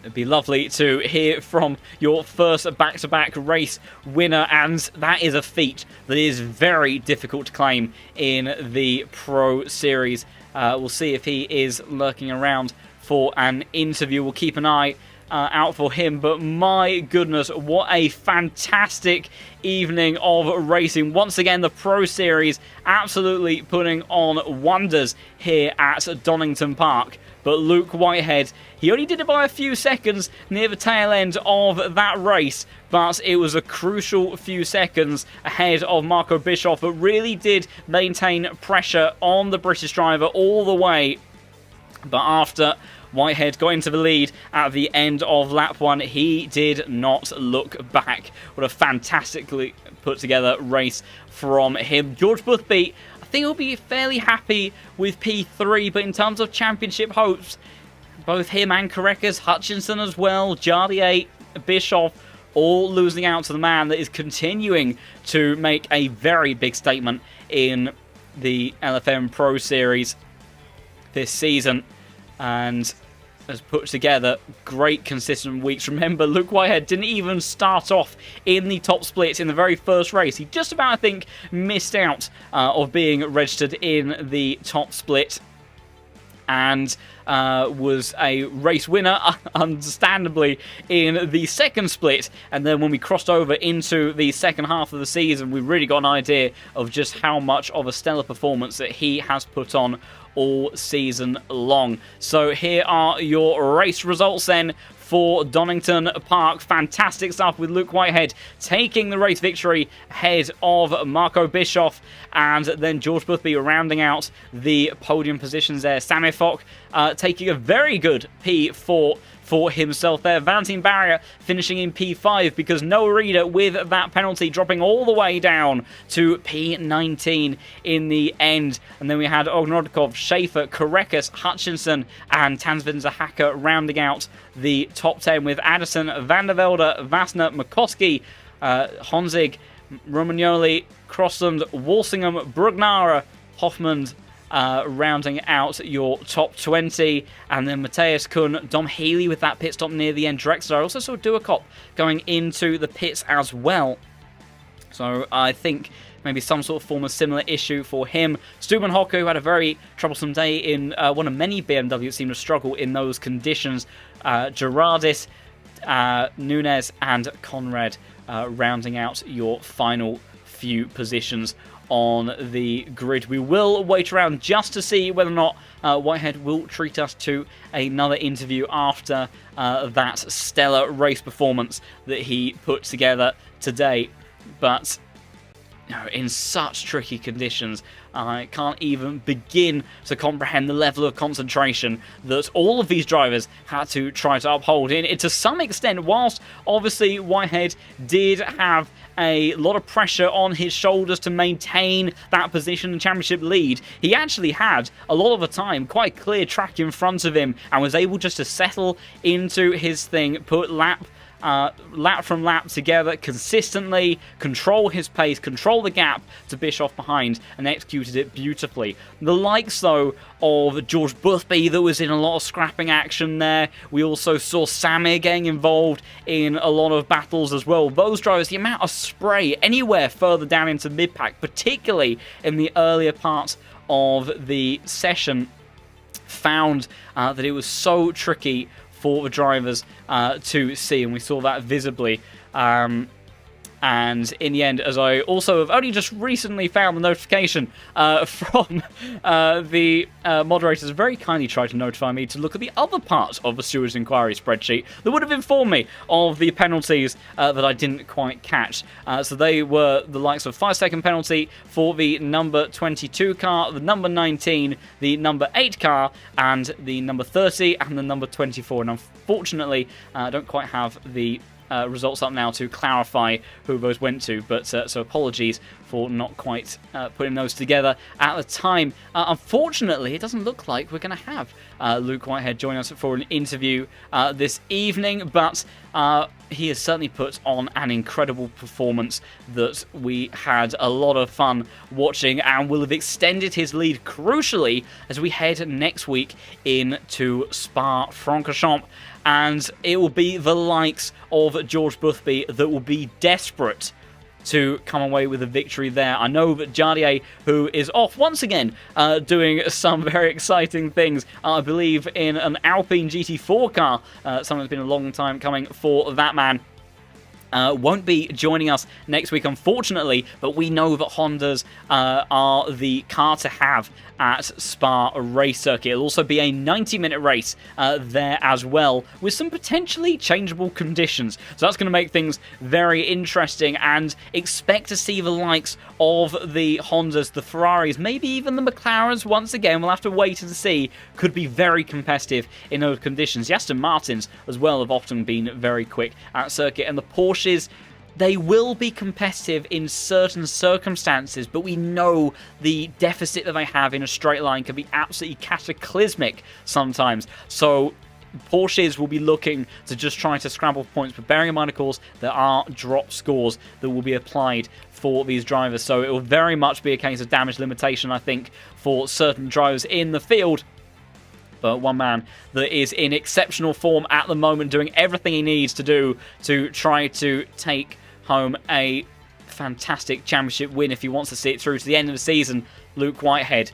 It'd be lovely to hear from your first back-to-back race winner, and that is a feat that is very difficult to claim in the Pro Series. We'll see if he is lurking around for an interview. We'll keep an eye out for him, but my goodness, what a fantastic evening of racing. Once again, the Pro Series absolutely putting on wonders here at Donington Park. But Luke Whitehead, he only did it by a few seconds near the tail end of that race, but it was a crucial few seconds ahead of Marco Bischoff, but really did maintain pressure on the British driver all the way. But after Whitehead got into the lead at the end of lap 1, he did not look back. What a fantastically put together race from him. George Boothby, I think he'll be fairly happy with P3, but in terms of championship hopes, both him and Karekas, Hutchinson as well, Jardier, Bischoff, all losing out to the man that is continuing to make a very big statement in the LFM Pro Series this season, and has put together great consistent weeks. Remember, Luke Whitehead didn't even start off in the top split in the very first race. He just about, I think, missed out of being registered in the top split, and was a race winner, understandably, in the second split. And then when we crossed over into the second half of the season, we really got an idea of just how much of a stellar performance that he has put on all season long. So here are your race results then for Donington Park. Fantastic stuff with Luke Whitehead taking the race victory ahead of Marco Bischoff, and then George Boothby rounding out the podium positions there. Samir Fock taking a very good P4 for himself there. Valentin Barrier finishing in P5 because Noah Reader with that penalty dropping all the way down to P19 in the end. And then we had Ognodkov, Schaefer, Korekis, Hutchinson and Tansvin Zahaka rounding out the top 10 with Addison, Van der Velde, Vassner, McCoskey, Honzig, Romagnoli, Crossland, Walsingham, Brugnara, Hoffman, rounding out your top 20, and then Matthias Kuhn, Dom Healy with that pit stop near the end. Drexler, I also saw Duacop going into the pits as well, so I think maybe some sort of form of similar issue for him. Stuban Hoku had a very troublesome day in one of many BMW that seemed to struggle in those conditions. Gerardis, Nunez and Conrad rounding out your final few positions on the grid. We will wait around just to see whether or not Whitehead will treat us to another interview after that stellar race performance that he put together today. But in such tricky conditions, I can't even begin to comprehend the level of concentration that all of these drivers had to try to uphold. To some extent, whilst obviously Whitehead did have a lot of pressure on his shoulders to maintain that position and championship lead, he actually had a lot of the time quite clear track in front of him and was able just to settle into his thing, put lap from lap together consistently, control his pace, control the gap to Bischoff behind, and executed it beautifully. The likes, though, of George Boothby that was in a lot of scrapping action there. We also saw Samir getting involved in a lot of battles as well. Those drivers, the amount of spray anywhere further down into mid-pack, particularly in the earlier parts of the session, found that it was so tricky for the drivers to see, and we saw that visibly. And in the end, as I also have only just recently found the notification from the moderators, very kindly tried to notify me to look at the other part of the stewards' inquiry spreadsheet that would have informed me of the penalties that I didn't quite catch. So they were the likes of 5-second penalty for the number 22 car, the number 19, the number 8 car, and the number 30 and the number 24. And unfortunately, I don't quite have the results up now to clarify who those went to, but so apologies for not quite putting those together at the time. Unfortunately, it doesn't look like we're going to have Luke Whitehead join us for an interview this evening, but he has certainly put on an incredible performance that we had a lot of fun watching, and will have extended his lead crucially as we head next week into Spa-Francorchamps. And it will be the likes of George Boothby that will be desperate to come away with a victory there. I know that Jardier, who is off once again doing some very exciting things, I believe in an Alpine GT4 car, something that's been a long time coming for that man, won't be joining us next week, unfortunately, but we know that Hondas are the car to have at Spa race circuit. It'll also be a 90-minute race there as well, with some potentially changeable conditions. So that's going to make things very interesting, and expect to see the likes of the Hondas, the Ferraris, maybe even the McLarens once again. We'll have to wait and see. Could be very competitive in those conditions. The Aston Martins as well have often been very quick at circuit, and the Porsches, they will be competitive in certain circumstances, but we know the deficit that they have in a straight line can be absolutely cataclysmic sometimes. So Porsches will be looking to just try to scramble points, but bearing in mind, of course, there are drop scores that will be applied for these drivers. So it will very much be a case of damage limitation, I think, for certain drivers in the field. But one man that is in exceptional form at the moment, doing everything he needs to do to try to take home a fantastic championship win if he wants to see it through to the end of the season. Luke Whitehead,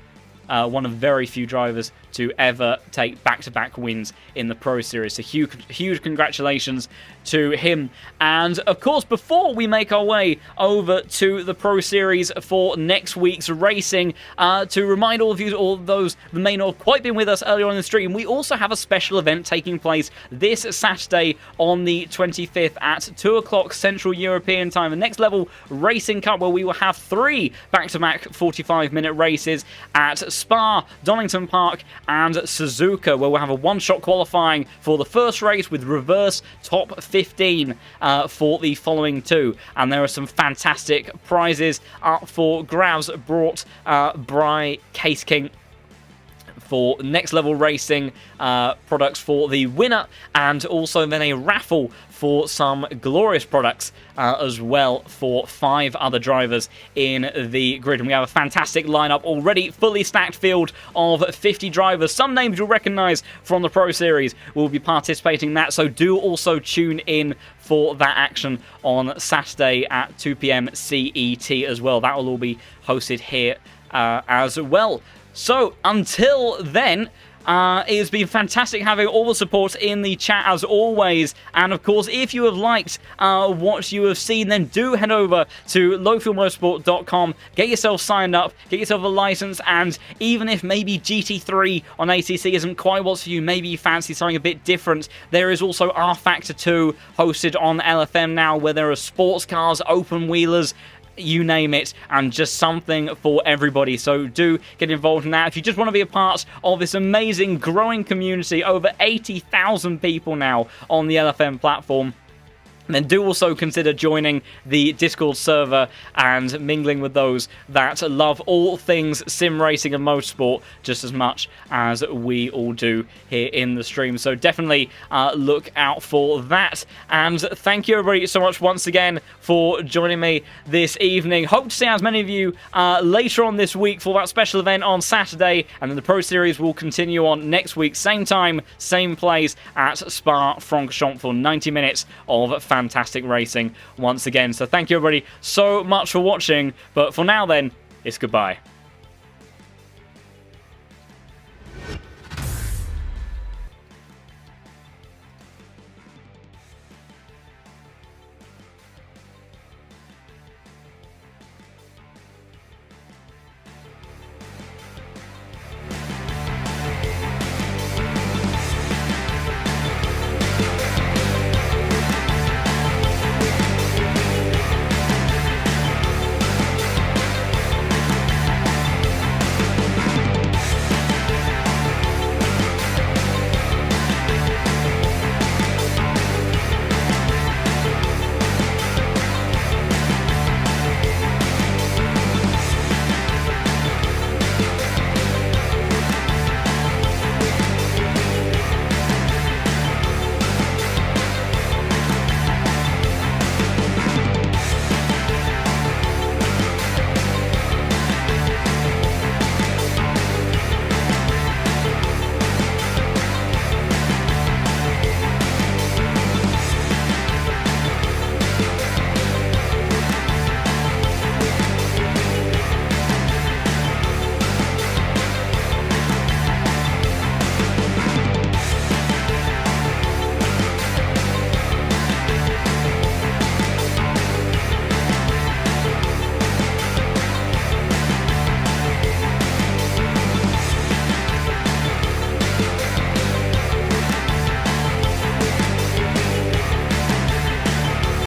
one of very few drivers to ever take back-to-back wins in the Pro Series. So huge congratulations to him. And of course, before we make our way over to the Pro Series for next week's racing, to remind all of you, all those that may not have quite been with us earlier on in the stream, we also have a special event taking place this Saturday on the 25th at 2 o'clock Central European Time, the Next Level Racing Cup, where we will have 3 back-to-back 45-minute races at Spa, Donington Park, and Suzuka, where we'll have a one-shot qualifying for the first race with reverse top 15 for the following 2. And there are some fantastic prizes up for grabs brought by Case King for Next Level Racing products for the winner, and also then a raffle for some glorious products as well for 5 other drivers in the grid. And we have a fantastic lineup already, fully stacked field of 50 drivers. Some names you'll recognise from the Pro Series will be participating in that, so do also tune in for that action on Saturday at 2 PM CET as well. That will all be hosted here as well. So, until then, it has been fantastic having all the support in the chat as always. And of course, if you have liked what you have seen, then do head over to lowfuelmotorsport.com, get yourself signed up, get yourself a license, and even if maybe GT3 on ACC isn't quite what's for you, maybe you fancy something a bit different, there is also R Factor 2 hosted on LFM now, where there are sports cars, open wheelers, you name it, and just something for everybody. So do get involved in that. If you just want to be a part of this amazing growing community, over 80,000 people now on the LFM platform, then do also consider joining the Discord server and mingling with those that love all things sim racing and motorsport just as much as we all do here in the stream. So definitely look out for that. And thank you everybody so much once again for joining me this evening. Hope to see as many of you later on this week for that special event on Saturday, and then the Pro Series will continue on next week, same time, same place at Spa-Francorchamps for 90 minutes of fantastic racing once again. So thank you everybody so much for watching, but for now then, it's goodbye.